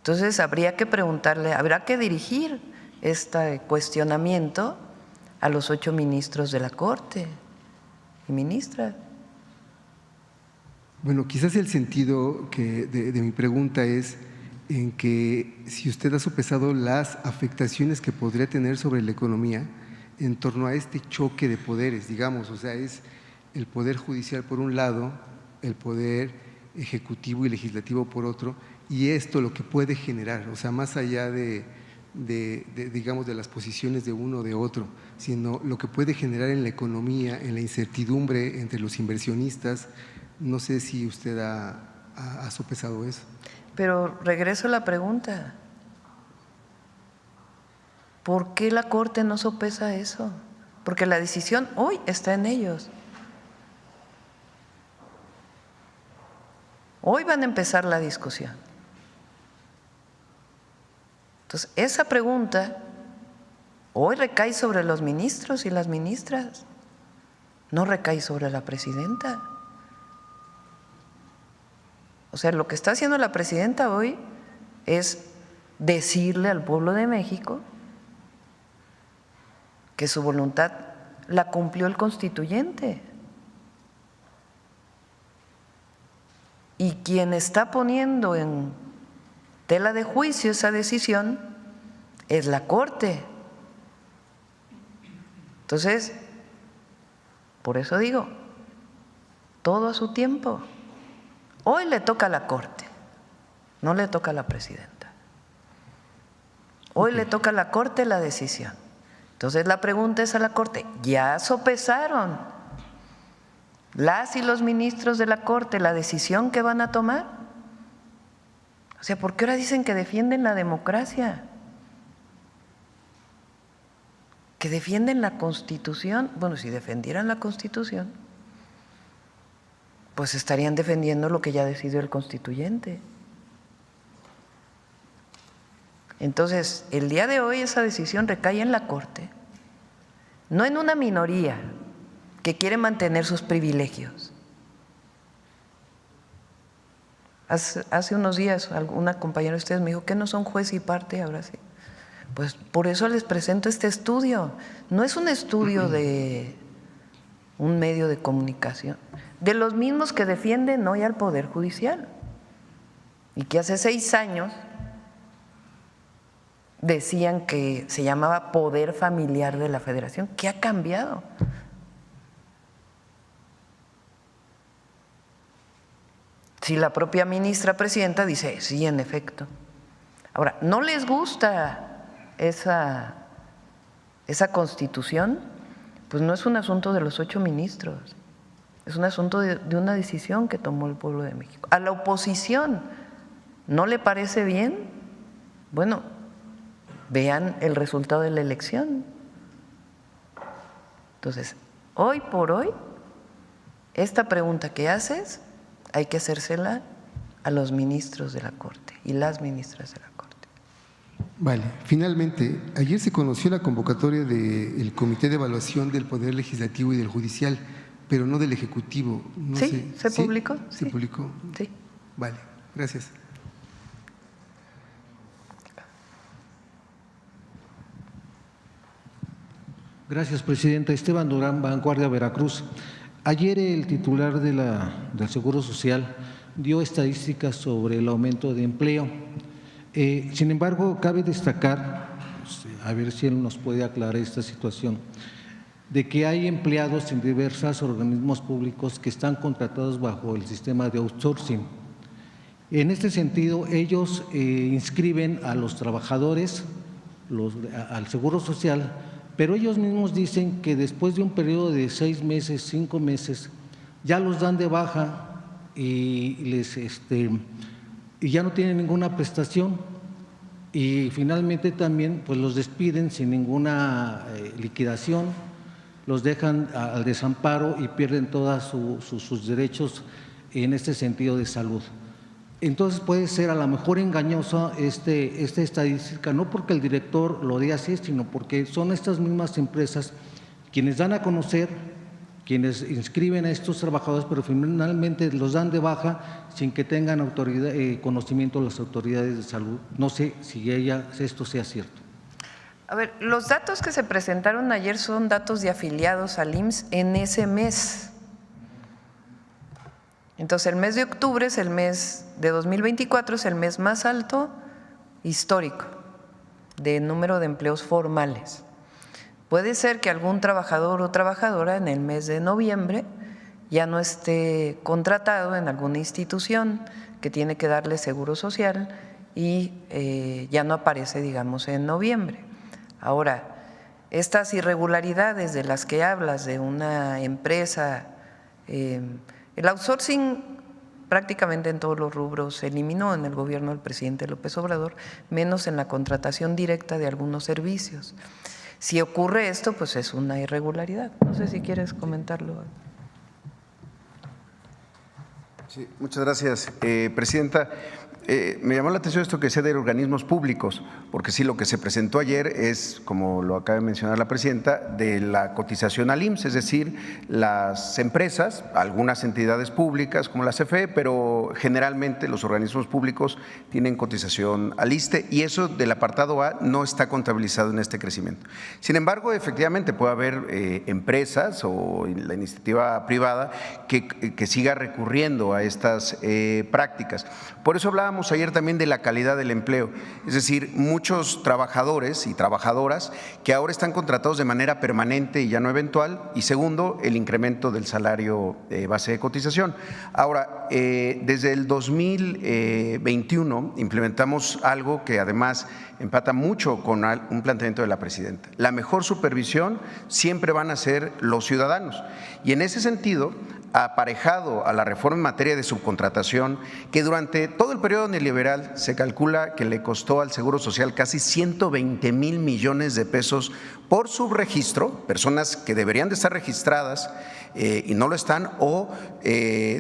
Entonces habría que preguntarle, habrá que dirigir este cuestionamiento a los 8 ministros de la Corte y ministras. Bueno, quizás el sentido de mi pregunta es en que si usted ha sopesado las afectaciones que podría tener sobre la economía en torno a este choque de poderes, digamos, o sea, es el poder judicial por un lado, el poder ejecutivo y legislativo por otro, y esto lo que puede generar, o sea, más allá digamos, de las posiciones de uno o de otro, sino lo que puede generar en la economía, en la incertidumbre entre los inversionistas. No sé si usted ha sopesado eso. Pero regreso a la pregunta, ¿por qué la Corte no sopesa eso? Porque la decisión hoy está en ellos. Hoy van a empezar la discusión. Entonces, esa pregunta hoy recae sobre los ministros y las ministras, no recae sobre la presidenta. O sea, lo que está haciendo la presidenta hoy es decirle al pueblo de México que su voluntad la cumplió el constituyente. Y quien está poniendo en tela de juicio esa decisión es la Corte. Entonces, por eso digo, todo a su tiempo. Hoy le toca a la Corte, no le toca a la presidenta. Hoy le toca a la Corte la decisión. Entonces la pregunta es a la Corte, ¿ya sopesaron las y los ministros de la Corte la decisión que van a tomar? O sea, ¿por qué ahora dicen que defienden la democracia? Que defienden la Constitución. Bueno, si defendieran la Constitución, pues estarían defendiendo lo que ya decidió el constituyente. Entonces, el día de hoy esa decisión recae en la Corte, no en una minoría que quiere mantener sus privilegios. Hace unos días una compañera de ustedes me dijo que no son juez y parte, ahora sí. Pues por eso les presento este estudio. No es un estudio de un medio de comunicación, de los mismos que defienden hoy al Poder Judicial y que hace 6 años decían que se llamaba Poder Familiar de la Federación. ¿Qué ha cambiado? Si la propia ministra presidenta dice, sí, en efecto. Ahora, ¿no les gusta esa Constitución? Pues no es un asunto de los 8 ministros, es un asunto de una decisión que tomó el pueblo de México. A la oposición, ¿no le parece bien? Bueno, vean el resultado de la elección. Entonces, hoy por hoy, esta pregunta que haces hay que hacérsela a los ministros de la Corte y las ministras de la Corte. Vale, finalmente, ayer se conoció la convocatoria del Comité de Evaluación del Poder Legislativo y del Judicial, pero no del Ejecutivo. No sí, sé. ¿se publicó? ¿Se publicó? Sí. Vale, gracias. Gracias, presidenta. Esteban Durán, Vanguardia, Veracruz. Ayer el titular del Seguro Social dio estadísticas sobre el aumento de empleo. Sin embargo, cabe destacar, a ver si él nos puede aclarar esta situación, de que hay empleados en diversos organismos públicos que están contratados bajo el sistema de outsourcing. En este sentido, ellos inscriben a los trabajadores al Seguro Social, pero ellos mismos dicen que después de un periodo de 6 meses, 5 meses, ya los dan de baja y ya no tienen ninguna prestación, y finalmente también pues los despiden sin ninguna liquidación, los dejan al desamparo y pierden todos sus derechos en este sentido de salud. Entonces puede ser a lo mejor engañosa esta estadística, no porque el director lo diga así, sino porque son estas mismas empresas quienes dan a conocer, quienes inscriben a estos trabajadores, pero finalmente los dan de baja sin que tengan conocimiento de las autoridades de salud. No sé si esto sea cierto. A ver, los datos que se presentaron ayer son datos de afiliados al IMSS en ese mes. Entonces, el mes de octubre es el mes de 2024, es el mes más alto histórico de número de empleos formales. Puede ser que algún trabajador o trabajadora en el mes de noviembre ya no esté contratado en alguna institución que tiene que darle seguro social y ya no aparece, digamos, en noviembre. Ahora, estas irregularidades de las que hablas de una empresa, el outsourcing prácticamente en todos los rubros se eliminó en el gobierno del presidente López Obrador, menos en la contratación directa de algunos servicios. Si ocurre esto, pues es una irregularidad. No sé si quieres comentarlo. Sí, muchas gracias, Presidenta. Me llamó la atención esto que decía de organismos públicos, porque sí, lo que se presentó ayer es, como lo acaba de mencionar la Presidenta, de la cotización al IMSS, es decir, las empresas, algunas entidades públicas como la CFE, pero generalmente los organismos públicos tienen cotización al ISSSTE y eso del apartado A no está contabilizado en este crecimiento. Sin embargo, efectivamente puede haber empresas o la iniciativa privada que siga recurriendo a estas prácticas. Por eso hablábamos ayer también de la calidad del empleo, es decir, muchos trabajadores y trabajadoras que ahora están contratados de manera permanente y ya no eventual, y segundo, el incremento del salario base de cotización. Ahora, desde el 2021 implementamos algo que además empata mucho con un planteamiento de la Presidenta. La mejor supervisión siempre van a ser los ciudadanos y en ese sentido, aparejado a la reforma en materia de subcontratación, que durante todo el periodo neoliberal se calcula que le costó al Seguro Social casi 120,000 millones de pesos por subregistro, personas que deberían de estar registradas y no lo están, o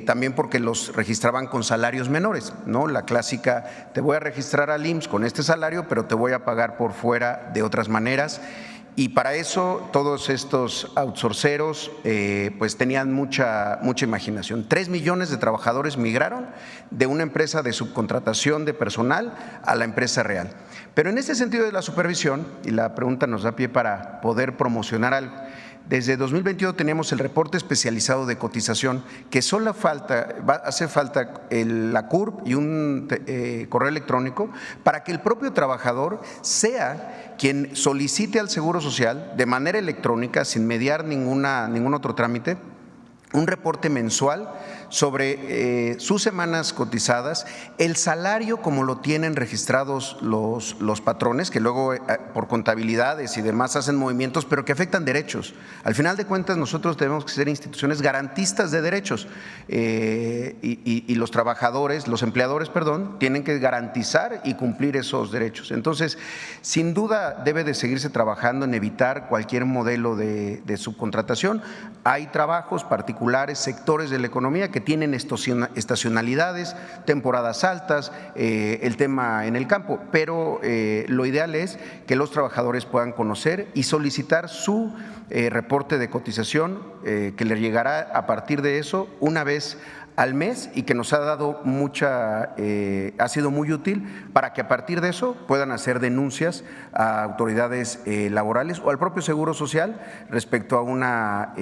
también porque los registraban con salarios menores, ¿no? La clásica, te voy a registrar al IMSS con este salario, pero te voy a pagar por fuera de otras maneras. Y para eso todos estos outsourceros pues tenían mucha imaginación. 3 millones de trabajadores migraron de una empresa de subcontratación de personal a la empresa real. Pero en este sentido de la supervisión, y la pregunta nos da pie para poder promocionar algo, desde 2021 teníamos el reporte especializado de cotización que solo hace falta la CURP y un correo electrónico para que el propio trabajador sea quien solicite al Seguro Social de manera electrónica, sin mediar ningún otro trámite, un reporte mensual sobre sus semanas cotizadas, el salario como lo tienen registrados los patrones, que luego por contabilidades y demás hacen movimientos, pero que afectan derechos. Al final de cuentas nosotros tenemos que ser instituciones garantistas de derechos y los trabajadores, los empleadores, perdón, tienen que garantizar y cumplir esos derechos. Entonces, sin duda debe de seguirse trabajando en evitar cualquier modelo de subcontratación. Hay trabajos particulares, sectores de la economía que tienen estacionalidades, temporadas altas, el tema en el campo, pero lo ideal es que los trabajadores puedan conocer y solicitar su reporte de cotización que les llegará a partir de eso una vez al mes y que nos ha dado ha sido muy útil para que a partir de eso puedan hacer denuncias a autoridades laborales o al propio Seguro Social respecto a una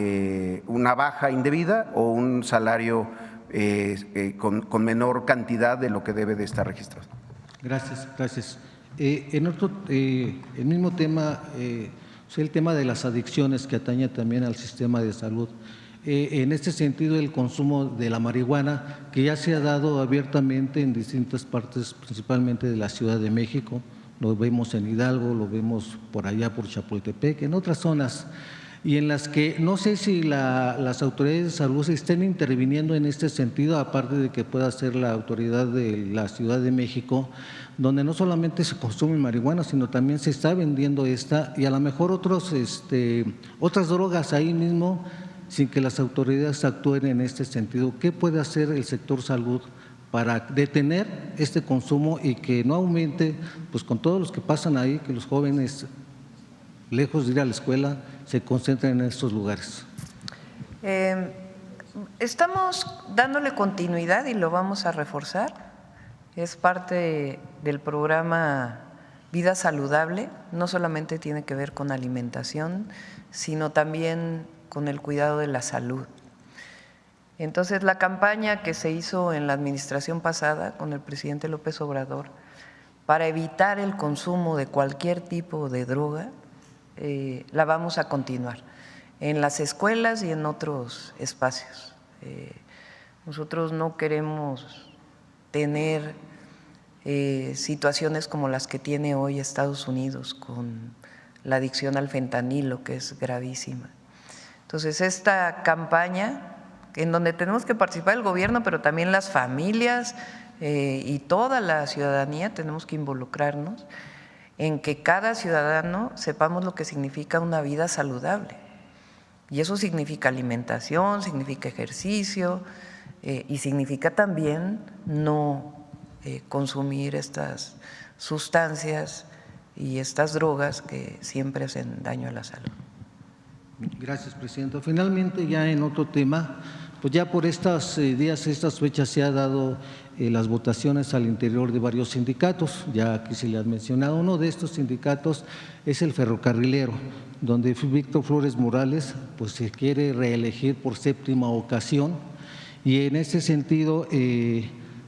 baja indebida o un salario con menor cantidad de lo que debe de estar registrado. Gracias. El mismo tema, el tema de las adicciones que atañe también al sistema de salud. En este sentido, el consumo de la marihuana, que ya se ha dado abiertamente en distintas partes, principalmente de la Ciudad de México, lo vemos en Hidalgo, lo vemos por allá por Chapultepec, en otras zonas, y en las que no sé si las autoridades de salud se estén interviniendo en este sentido, aparte de que pueda ser la autoridad de la Ciudad de México, donde no solamente se consume marihuana, sino también se está vendiendo esta, y a lo mejor otras drogas ahí mismo, sin que las autoridades actúen en este sentido. ¿Qué puede hacer el sector salud para detener este consumo y que no aumente, pues con todos los que pasan ahí, que los jóvenes, lejos de ir a la escuela, se concentren en estos lugares. Estamos dándole continuidad y lo vamos a reforzar. Es parte del programa Vida Saludable, no solamente tiene que ver con alimentación, sino también con el cuidado de la salud. Entonces, la campaña que se hizo en la administración pasada con el presidente López Obrador para evitar el consumo de cualquier tipo de droga, la vamos a continuar en las escuelas y en otros espacios. Nosotros no queremos tener situaciones como las que tiene hoy Estados Unidos con la adicción al fentanilo, que es gravísima. Entonces, esta campaña, en donde tenemos que participar el gobierno, pero también las familias y toda la ciudadanía, tenemos que involucrarnos en que cada ciudadano sepamos lo que significa una vida saludable. Y eso significa alimentación, significa ejercicio y significa también no consumir estas sustancias y estas drogas que siempre hacen daño a la salud. Gracias, presidenta. Finalmente, ya en otro tema, pues ya por estos días, estas fechas se ha dado las votaciones al interior de varios sindicatos, ya aquí se le ha mencionado. Uno de estos sindicatos es el ferrocarrilero, donde Víctor Flores Morales pues se quiere reelegir por 7ª ocasión, y en ese sentido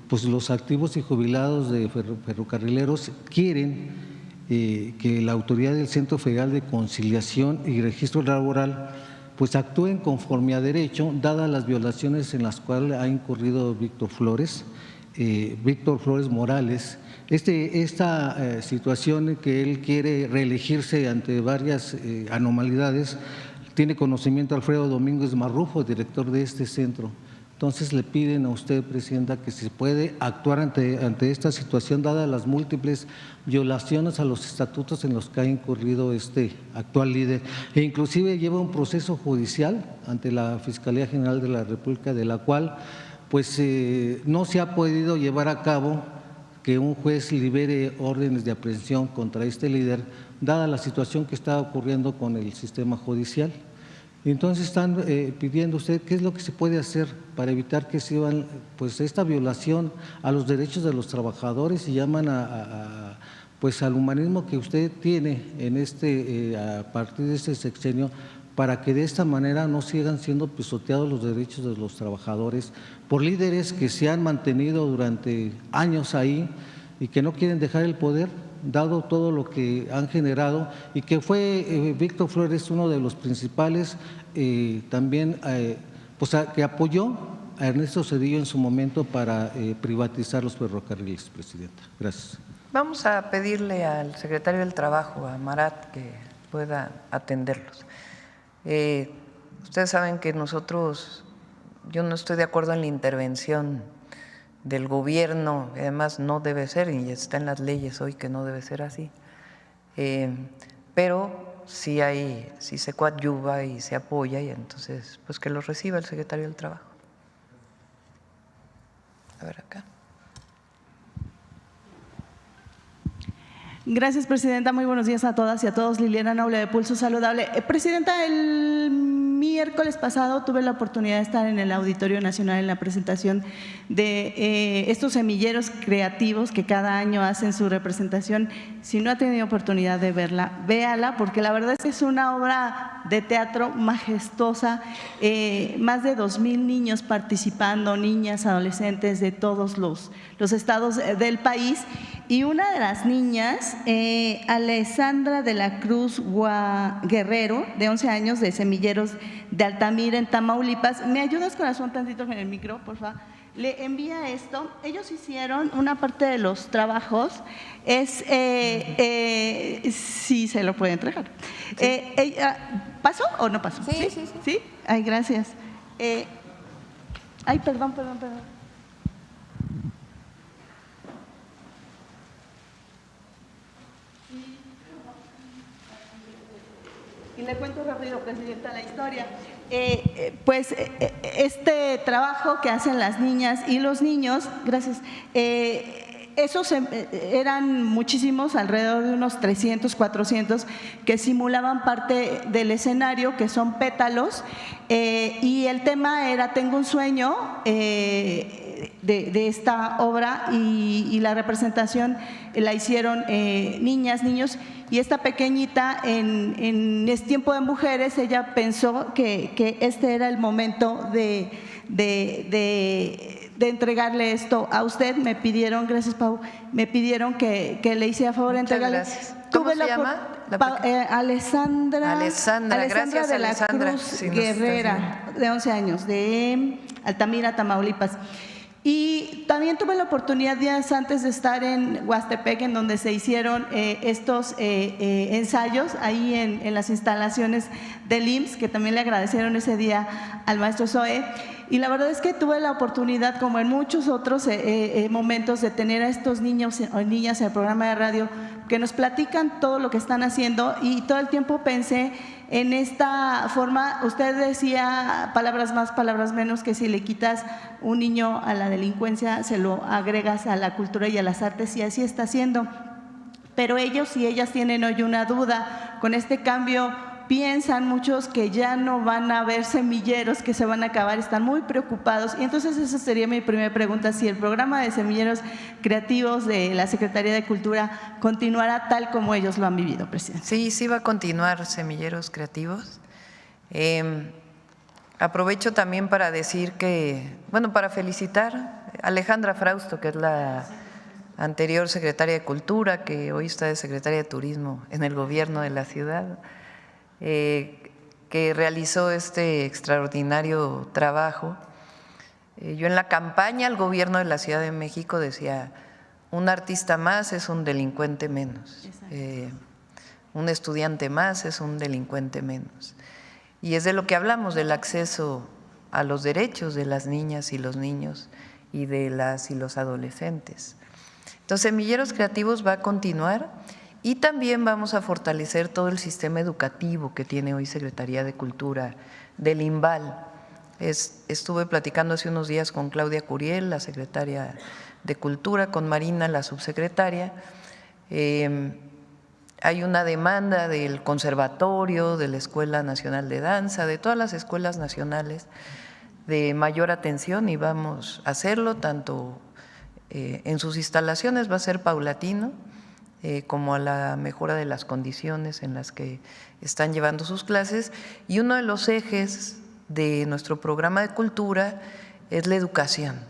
pues los activos y jubilados de ferrocarrileros quieren que la autoridad del Centro Federal de Conciliación y Registro Laboral pues actúen conforme a derecho, dadas las violaciones en las cuales ha incurrido Víctor Flores Morales. Esta situación que él quiere reelegirse ante varias anormalidades, tiene conocimiento Alfredo Domínguez Marrufo, director de este centro. Entonces le piden a usted, presidenta, que se puede actuar ante esta situación, dadas las múltiples violaciones a los estatutos en los que ha incurrido este actual líder, e inclusive lleva un proceso judicial ante la Fiscalía General de la República, de la cual pues no se ha podido llevar a cabo que un juez libere órdenes de aprehensión contra este líder, dada la situación que está ocurriendo con el sistema judicial. Entonces están pidiendo usted qué es lo que se puede hacer para evitar que se van pues esta violación a los derechos de los trabajadores, y llaman pues al humanismo que usted tiene en a partir de este sexenio, para que de esta manera no sigan siendo pisoteados los derechos de los trabajadores por líderes que se han mantenido durante años ahí y que no quieren dejar el poder, dado todo lo que han generado, y que fue Víctor Flores uno de los principales también pues que apoyó a Ernesto Zedillo en su momento para privatizar los ferrocarriles, presidenta. Gracias. Vamos a pedirle al secretario del Trabajo, a Marat, que pueda atenderlos. Ustedes saben que yo no estoy de acuerdo en la intervención del gobierno, además no debe ser, y está en las leyes hoy que no debe ser así, pero sí se coadyuva y se apoya, y entonces pues que lo reciba el secretario del Trabajo. A ver acá. Gracias, presidenta. Muy buenos días a todas y a todos. Liliana Noble, de Pulso Saludable. Presidenta, el miércoles pasado tuve la oportunidad de estar en el Auditorio Nacional en la presentación de estos semilleros creativos que cada año hacen su representación. Si no ha tenido oportunidad de verla, véala, porque la verdad es que es una obra de teatro majestuosa. Más de 2,000 niños participando, niñas, adolescentes de todos los estados del país. Y una de las niñas, Alessandra de la Cruz Guerrero, de 11 años, de Semilleros de Altamira, en Tamaulipas. ¿Me ayudas, corazón, tantito en el micro, por favor? Le envía esto. Ellos hicieron una parte de los trabajos. Sí, se lo puede entregar. Sí. ¿Pasó o no pasó? Sí. ¿Sí? Ay, gracias. Ay, perdón. Y le cuento rápido, Presidenta, la historia. Este trabajo que hacen las niñas y los niños, gracias, esos eran muchísimos, alrededor de unos 300, 400, que simulaban parte del escenario, que son pétalos, y el tema era Tengo un sueño, de esta obra, y la representación la hicieron niñas, niños, y esta pequeñita en este tiempo de mujeres, ella pensó que este era el momento de entregarle esto a usted. Me pidieron, gracias Pau, me pidieron que le hiciera favor de entregarle. Gracias. ¿Cómo se llama? Alessandra, gracias, de la Alessandra. Cruz Sí, Guerrera, de 11 años, de Altamira, Tamaulipas. Y también tuve la oportunidad días antes de estar en Huastepec, en donde se hicieron estos ensayos, ahí en las instalaciones del IMSS, que también le agradecieron ese día al maestro Zoe. Y la verdad es que tuve la oportunidad, como en muchos otros momentos, de tener a estos niños o niñas en el programa de radio que nos platican todo lo que están haciendo, y todo el tiempo pensé en esta forma. Usted decía palabras más, palabras menos, que si le quitas un niño a la delincuencia, se lo agregas a la cultura y a las artes, y así está haciendo. Pero ellos y ellas tienen hoy una duda con este cambio. Piensan muchos que ya no van a haber semilleros, que se van a acabar, están muy preocupados. Y entonces esa sería mi primera pregunta: si el programa de semilleros creativos de la Secretaría de Cultura continuará tal como ellos lo han vivido, Presidente. Sí va a continuar Semilleros Creativos. Aprovecho también para decir que, para felicitar a Alejandra Frausto, que es la anterior secretaria de Cultura, que hoy está de secretaria de Turismo en el gobierno de la ciudad, que realizó este extraordinario trabajo. Yo en la campaña al gobierno de la Ciudad de México decía: un artista más es un delincuente menos, un estudiante más es un delincuente menos. Y es de lo que hablamos, del acceso a los derechos de las niñas y los niños y de las y los adolescentes. Entonces, Semilleros Creativos va a continuar. Y también vamos a fortalecer todo el sistema educativo que tiene hoy Secretaría de Cultura, del INVAL. Estuve platicando hace unos días con Claudia Curiel, la secretaria de Cultura, con Marina, la subsecretaria. Hay una demanda del Conservatorio, de la Escuela Nacional de Danza, de todas las escuelas nacionales, de mayor atención, y vamos a hacerlo tanto en sus instalaciones, va a ser paulatino, como a la mejora de las condiciones en las que están llevando sus clases. Y uno de los ejes de nuestro programa de cultura es la educación.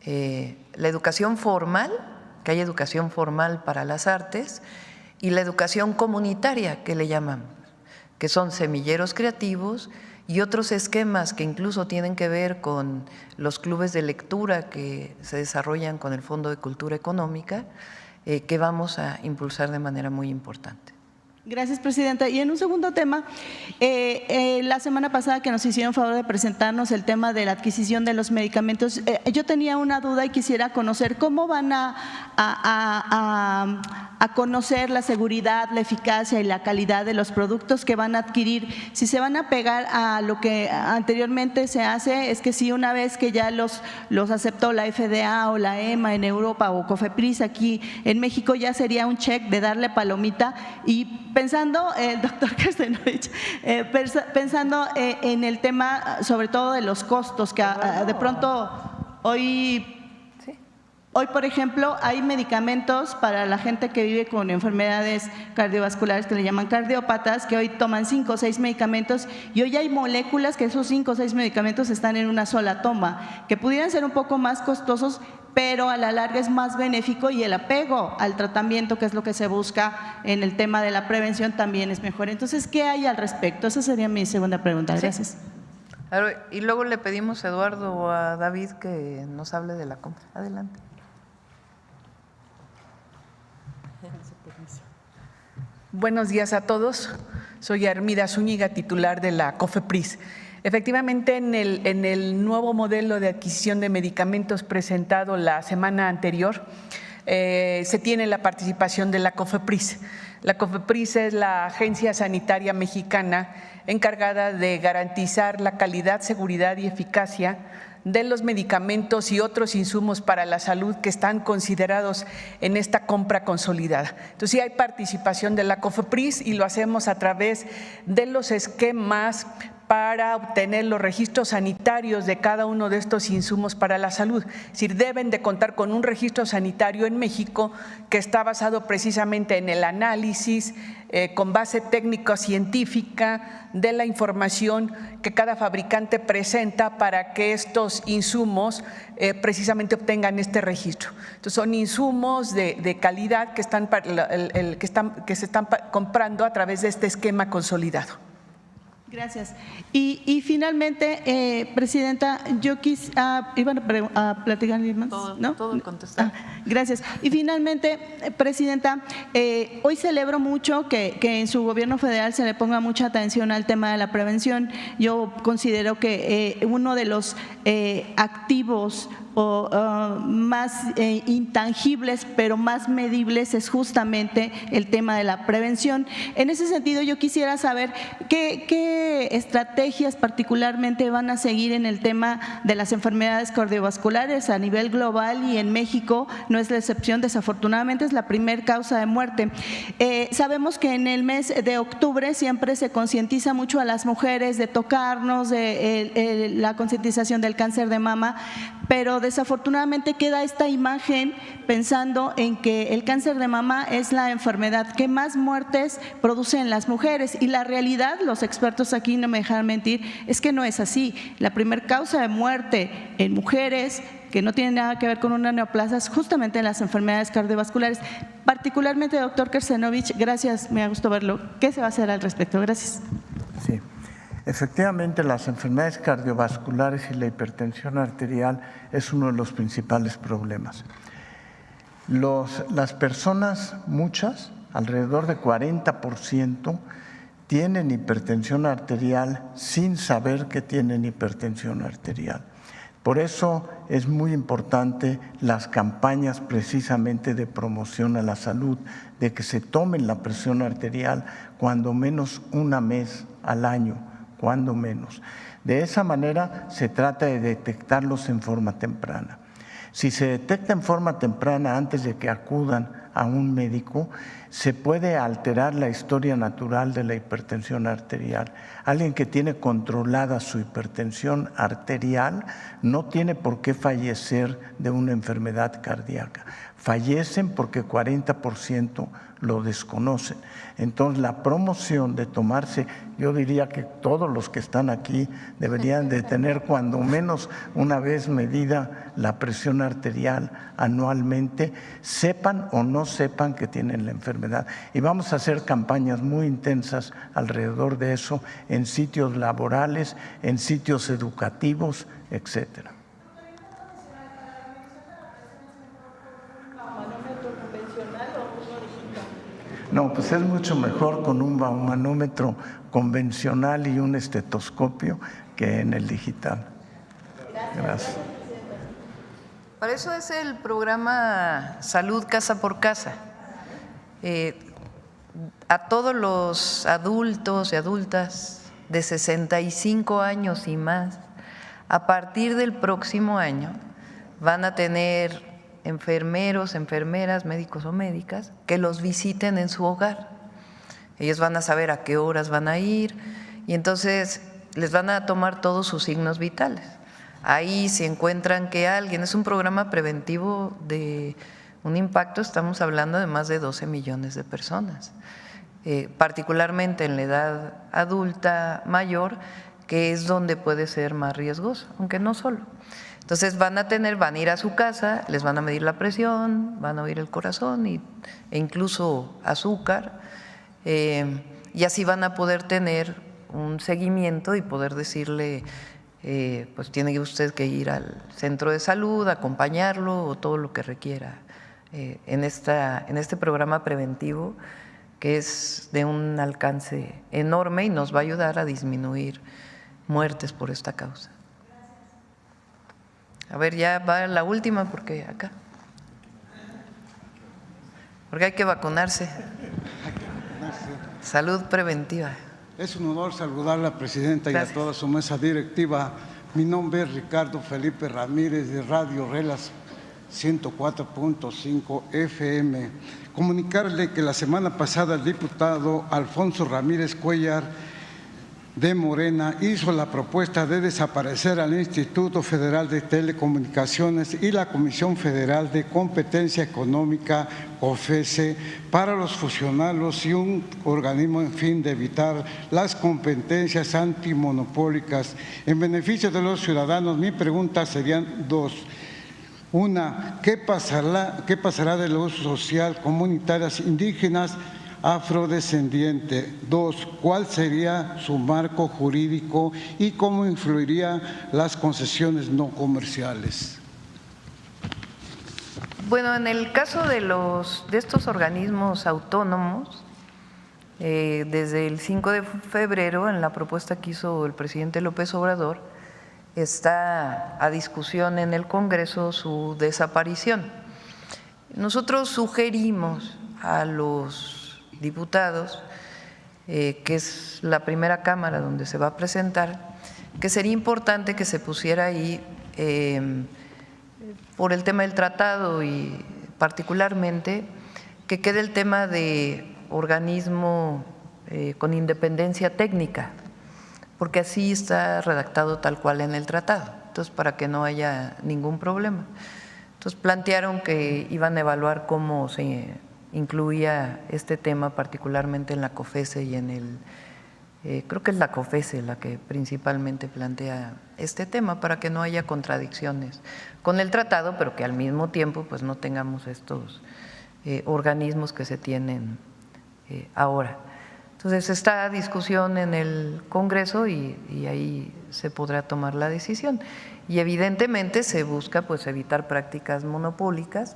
La educación formal, que haya educación formal para las artes, y la educación comunitaria, que le llamamos, que son semilleros creativos y otros esquemas que incluso tienen que ver con los clubes de lectura que se desarrollan con el Fondo de Cultura Económica, que vamos a impulsar de manera muy importante. Gracias, Presidenta. Y en un segundo tema, la semana pasada que nos hicieron favor de presentarnos el tema de la adquisición de los medicamentos, yo tenía una duda y quisiera conocer cómo van a conocer la seguridad, la eficacia y la calidad de los productos que van a adquirir. Si se van a pegar a lo que anteriormente se hace, es que si una vez que ya los aceptó la FDA o la EMA en Europa o COFEPRIS aquí en México, ya sería un check de darle palomita. Y pensando, doctor Kerstenovich, pensando en el tema sobre todo de los costos, que de pronto hoy, por ejemplo, hay medicamentos para la gente que vive con enfermedades cardiovasculares que le llaman cardiópatas, que hoy toman 5 o 6 medicamentos, y hoy hay moléculas que esos 5 o 6 medicamentos están en una sola toma, que pudieran ser un poco más costosos, pero a la larga es más benéfico, y el apego al tratamiento, que es lo que se busca en el tema de la prevención, también es mejor. Entonces, ¿qué hay al respecto? Esa sería mi segunda pregunta. Gracias. Sí. Y luego le pedimos a Eduardo o a David que nos hable de la compra. Adelante. Buenos días a todos. Soy Armida Zúñiga, titular de la COFEPRIS. Efectivamente, en el nuevo modelo de adquisición de medicamentos presentado la semana anterior, se tiene la participación de la COFEPRIS. La COFEPRIS es la Agencia Sanitaria Mexicana encargada de garantizar la calidad, seguridad y eficacia de los medicamentos y otros insumos para la salud que están considerados en esta compra consolidada. Entonces, sí hay participación de la COFEPRIS y lo hacemos a través de los esquemas para obtener los registros sanitarios de cada uno de estos insumos para la salud. Es decir, deben de contar con un registro sanitario en México que está basado precisamente en el análisis con base técnico-científica de la información que cada fabricante presenta para que estos insumos precisamente obtengan este registro. Entonces, son insumos de calidad que se están comprando a través de este esquema consolidado. Gracias. Y finalmente, Presidenta, yo iban a platicar más, ¿no? Todo contestar. Gracias. Y finalmente, Presidenta, hoy celebro mucho que en su gobierno federal se le ponga mucha atención al tema de la prevención. Yo considero que uno de los activos más intangibles, pero más medibles, es justamente el tema de la prevención. En ese sentido, yo quisiera saber qué estrategias particularmente van a seguir en el tema de las enfermedades cardiovasculares a nivel global, y en México no es la excepción. Desafortunadamente es la primer causa de muerte. Sabemos que en el mes de octubre siempre se concientiza mucho a las mujeres de tocarnos, de la concientización del cáncer de mama, pero desafortunadamente queda esta imagen pensando en que el cáncer de mama es la enfermedad que más muertes produce en las mujeres, y la realidad, los expertos aquí no me dejan mentir, es que no es así. La primer causa de muerte en mujeres que no tiene nada que ver con una neoplasia es justamente en las enfermedades cardiovasculares. Particularmente, doctor Kersenovich, gracias, me ha gustado verlo. ¿Qué se va a hacer al respecto? Gracias. Sí. Efectivamente, las enfermedades cardiovasculares y la hipertensión arterial es uno de los principales problemas. Las personas, muchas, alrededor de 40%, tienen hipertensión arterial sin saber que tienen hipertensión arterial. Por eso es muy importante las campañas precisamente de promoción a la salud, de que se tomen la presión arterial cuando menos una vez al año, cuando menos. De esa manera se trata de detectarlos en forma temprana. Si se detecta en forma temprana antes de que acudan a un médico, se puede alterar la historia natural de la hipertensión arterial. Alguien que tiene controlada su hipertensión arterial no tiene por qué fallecer de una enfermedad cardíaca. Fallecen porque 40% lo desconocen. Entonces, la promoción de tomarse, yo diría que todos los que están aquí deberían de tener cuando menos una vez medida la presión arterial anualmente, sepan o no sepan que tienen la enfermedad. Y vamos a hacer campañas muy intensas alrededor de eso, en sitios laborales, en sitios educativos, etcétera. No, pues es mucho mejor con un baumanómetro convencional y un estetoscopio que en el digital. Gracias. Para eso es el programa Salud Casa por Casa. A todos los adultos y adultas de 65 años y más, a partir del próximo año van a tener enfermeros, enfermeras, médicos o médicas que los visiten en su hogar. Ellos van a saber a qué horas van a ir y entonces les van a tomar todos sus signos vitales. Ahí si encuentran que alguien, es un programa preventivo de un impacto, estamos hablando de más de 12 millones de personas, particularmente en la edad adulta mayor, que es donde puede ser más riesgoso, aunque no solo. Entonces van a ir a su casa, les van a medir la presión, van a oír el corazón e incluso azúcar, y así van a poder tener un seguimiento y poder decirle, pues tiene usted que ir al centro de salud, acompañarlo o todo lo que requiera en este programa preventivo, que es de un alcance enorme y nos va a ayudar a disminuir muertes por esta causa. A ver, ya va la última porque acá. Porque hay que vacunarse. Salud preventiva. Es un honor saludar a la presidenta y a toda su mesa directiva. Mi nombre es Ricardo Felipe Ramírez de Radio Relas 104.5 FM. Comunicarle que la semana pasada el diputado Alfonso Ramírez Cuellar de Morena hizo la propuesta de desaparecer al Instituto Federal de Telecomunicaciones y la Comisión Federal de Competencia Económica, COFESE, para los fusionarlos y un organismo en fin de evitar las competencias antimonopólicas. En beneficio de los ciudadanos, mi pregunta serían dos. Una, ¿qué pasará de los social comunitarias indígenas afrodescendiente? Dos, ¿cuál sería su marco jurídico y cómo influirían las concesiones no comerciales? Bueno, en el caso de estos organismos autónomos, desde el 5 de febrero, en la propuesta que hizo el presidente López Obrador, está a discusión en el Congreso su desaparición. Nosotros sugerimos a los diputados, que es la primera Cámara donde se va a presentar, que sería importante que se pusiera ahí por el tema del tratado y particularmente que quede el tema de organismo con independencia técnica, porque así está redactado tal cual en el tratado, entonces para que no haya ningún problema. Entonces plantearon que iban a evaluar cómo se incluía este tema particularmente en la COFESE y en el, creo que es la COFESE la que principalmente plantea este tema para que no haya contradicciones con el tratado, pero que al mismo tiempo pues no tengamos estos organismos que se tienen ahora. Entonces está a discusión en el Congreso y ahí se podrá tomar la decisión. Y evidentemente se busca pues evitar prácticas monopólicas,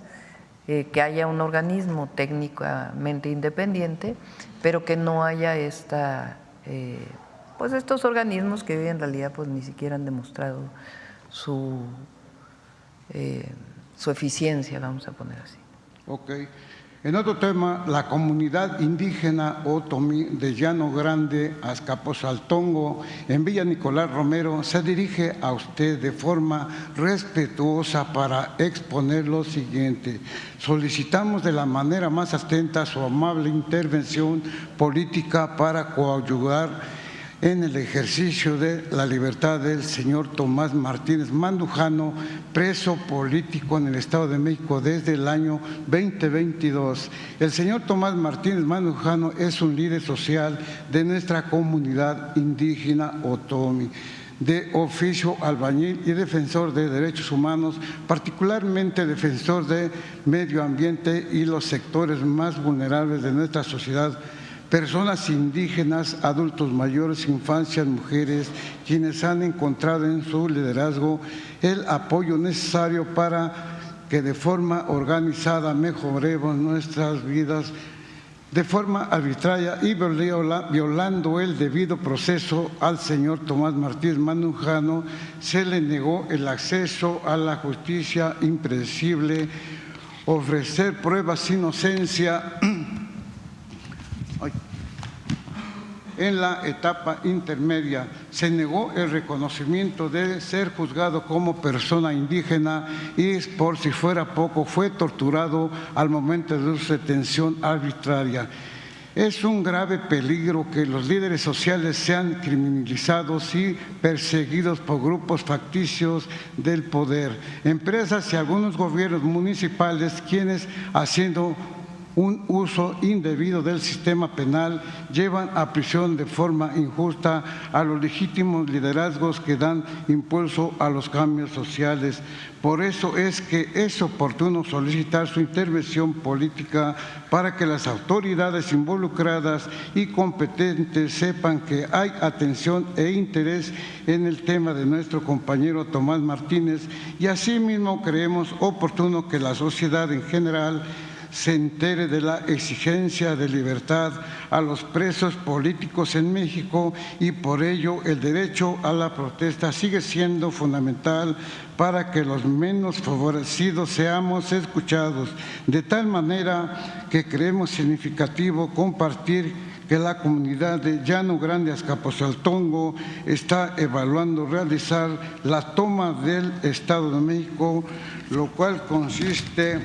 que haya un organismo técnicamente independiente, pero que no haya pues estos organismos que hoy en realidad pues ni siquiera han demostrado su eficiencia, vamos a poner así. Ok. En otro tema, la comunidad indígena Otomí de Llano Grande, Azcapotzaltongo, en Villa Nicolás Romero, se dirige a usted de forma respetuosa para exponer lo siguiente. Solicitamos de la manera más atenta su amable intervención política para coadyuvar en el ejercicio de la libertad del señor Tomás Martínez Mandujano, preso político en el Estado de México desde el año 2022. El señor Tomás Martínez Mandujano es un líder social de nuestra comunidad indígena Otomí, de oficio albañil y defensor de derechos humanos, particularmente defensor de medio ambiente y los sectores más vulnerables de nuestra sociedad, personas indígenas, adultos mayores, infancias, mujeres, quienes han encontrado en su liderazgo el apoyo necesario para que de forma organizada mejoremos nuestras vidas. De forma arbitraria y violando el debido proceso al señor Tomás Martínez Mandujano, se le negó el acceso a la justicia impredecible, ofrecer pruebas de inocencia en la etapa intermedia, se negó el reconocimiento de ser juzgado como persona indígena y, por si fuera poco, fue torturado al momento de su detención arbitraria. Es un grave peligro que los líderes sociales sean criminalizados y perseguidos por grupos facticios del poder, empresas y algunos gobiernos municipales, quienes, haciendo un uso indebido del sistema penal, llevan a prisión de forma injusta a los legítimos liderazgos que dan impulso a los cambios sociales. Por eso es que es oportuno solicitar su intervención política para que las autoridades involucradas y competentes sepan que hay atención e interés en el tema de nuestro compañero Tomás Martínez, y asimismo creemos oportuno que la sociedad en general se entere de la exigencia de libertad a los presos políticos en México y por ello el derecho a la protesta sigue siendo fundamental para que los menos favorecidos seamos escuchados. De tal manera que creemos significativo compartir que la comunidad de Llano Grande Azcapotzaltongo está evaluando realizar la toma del Estado de México, lo cual consiste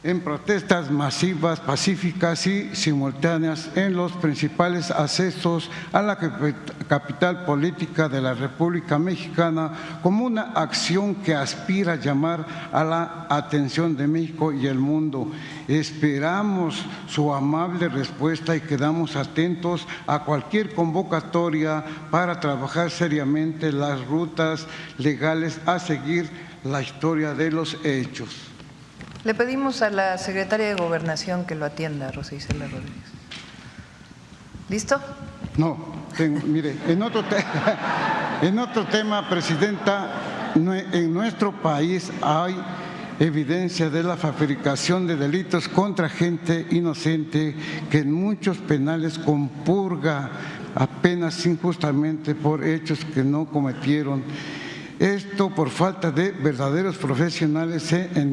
en protestas masivas, pacíficas y simultáneas en los principales accesos a la capital política de la República Mexicana, como una acción que aspira a llamar a la atención de México y el mundo. Esperamos su amable respuesta y quedamos atentos a cualquier convocatoria para trabajar seriamente las rutas legales a seguir la historia de los hechos. Le pedimos a la secretaria de Gobernación que lo atienda, Rosa Isela Rodríguez. ¿Listo? No, mire, en otro tema, Presidenta, en nuestro país hay evidencia de la fabricación de delitos contra gente inocente que en muchos penales compurga apenas injustamente por hechos que no cometieron. Esto por falta de verdaderos profesionales en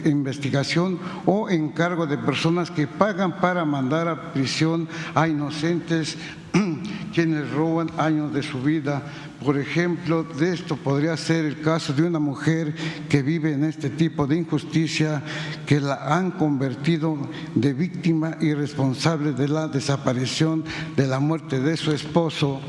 investigación o encargo de personas que pagan para mandar a prisión a inocentes quienes roban años de su vida. Por ejemplo, de esto podría ser el caso de una mujer que vive en este tipo de injusticia, que la han convertido de víctima y responsable de la desaparición, de la muerte de su esposo.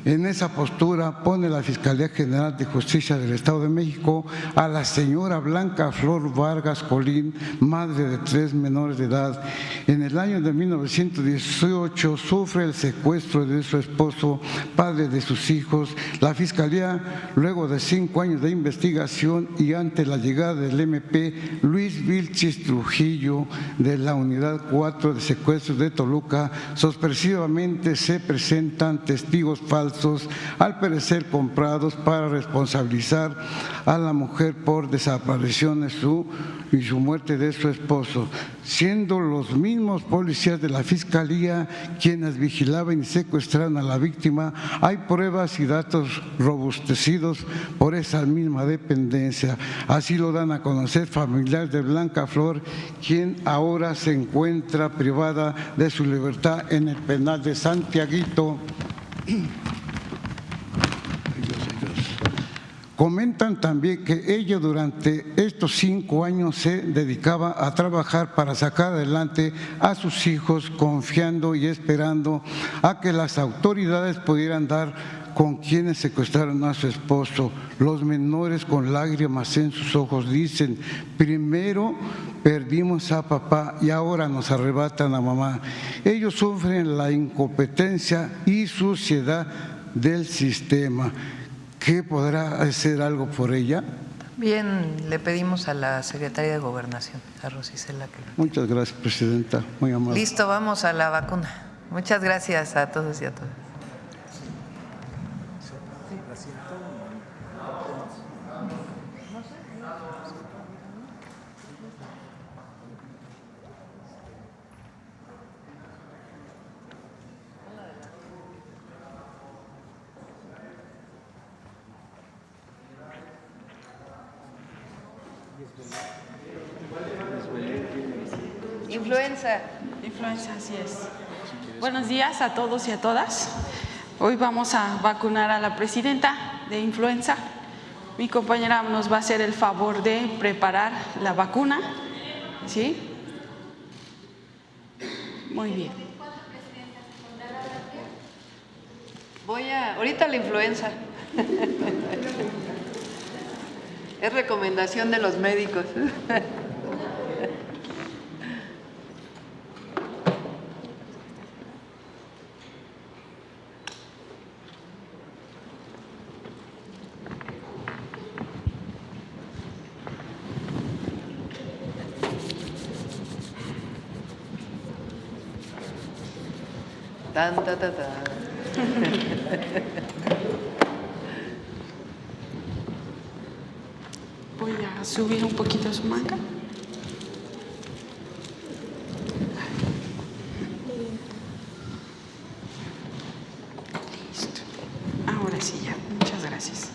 En esa postura pone la Fiscalía General de Justicia del Estado de México a la señora Blanca Flor Vargas Colín, madre de 3 menores de edad. En el año de 1918 sufre el secuestro de su esposo, padre de sus hijos. La Fiscalía, luego de 5 años de investigación y ante la llegada del MP Luis Vilchis Trujillo de la Unidad 4 de Secuestros de Toluca, sorpresivamente se presentan testigos falsos, al parecer comprados para responsabilizar a la mujer por desaparición y su muerte de su esposo, siendo los mismos policías de la Fiscalía quienes vigilaban y secuestraron a la víctima. Hay pruebas y datos robustecidos por esa misma dependencia. Así lo dan a conocer familiares de Blanca Flor, quien ahora se encuentra privada de su libertad en el penal de Santiaguito. Comentan también que ella durante estos 5 años se dedicaba a trabajar para sacar adelante a sus hijos, confiando y esperando a que las autoridades pudieran dar con quienes secuestraron a su esposo. Los menores, con lágrimas en sus ojos, dicen: primero perdimos a papá y ahora nos arrebatan a mamá. Ellos sufren la incompetencia y suciedad del sistema. ¿Qué podrá hacer algo por ella? Bien, le pedimos a la secretaria de Gobernación, a Rosa Isela, que lo... Muchas gracias, Presidenta. Muy amable. Listo, vamos a la vacuna. Muchas gracias a todos y a todas. Influenza, así es. Buenos días a todos y a todas. Hoy vamos a vacunar a la presidenta de influenza. Mi compañera nos va a hacer el favor de preparar la vacuna. ¿Sí? Muy bien. Ahorita la influenza. Es recomendación de los médicos. Tan, ta, ta, ta. Muy bien. a subir un poquito su manga. Listo. Ahora sí ya. Muchas gracias.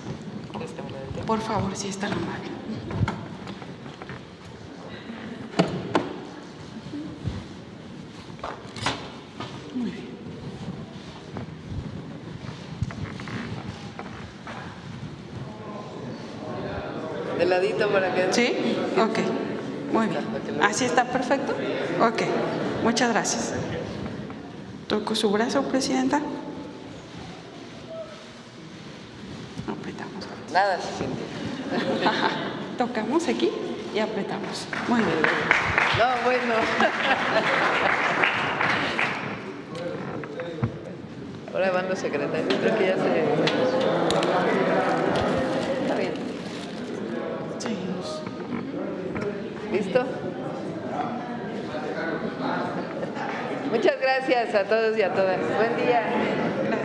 Por favor, si está normal. Muy bien. De ladito para que... ¿Sí? Ok. Muy bien. ¿Así está perfecto? Ok. Muchas gracias. Toco su brazo, Presidenta. Apretamos. Nada se siente. Ajá. Tocamos aquí y apretamos. Muy bien. No, bueno. Ahora van los secretarios. Creo que ya se... Está bien. Seguimos. ¿Listo? Muchas gracias a todos y a todas. Buen día. Gracias.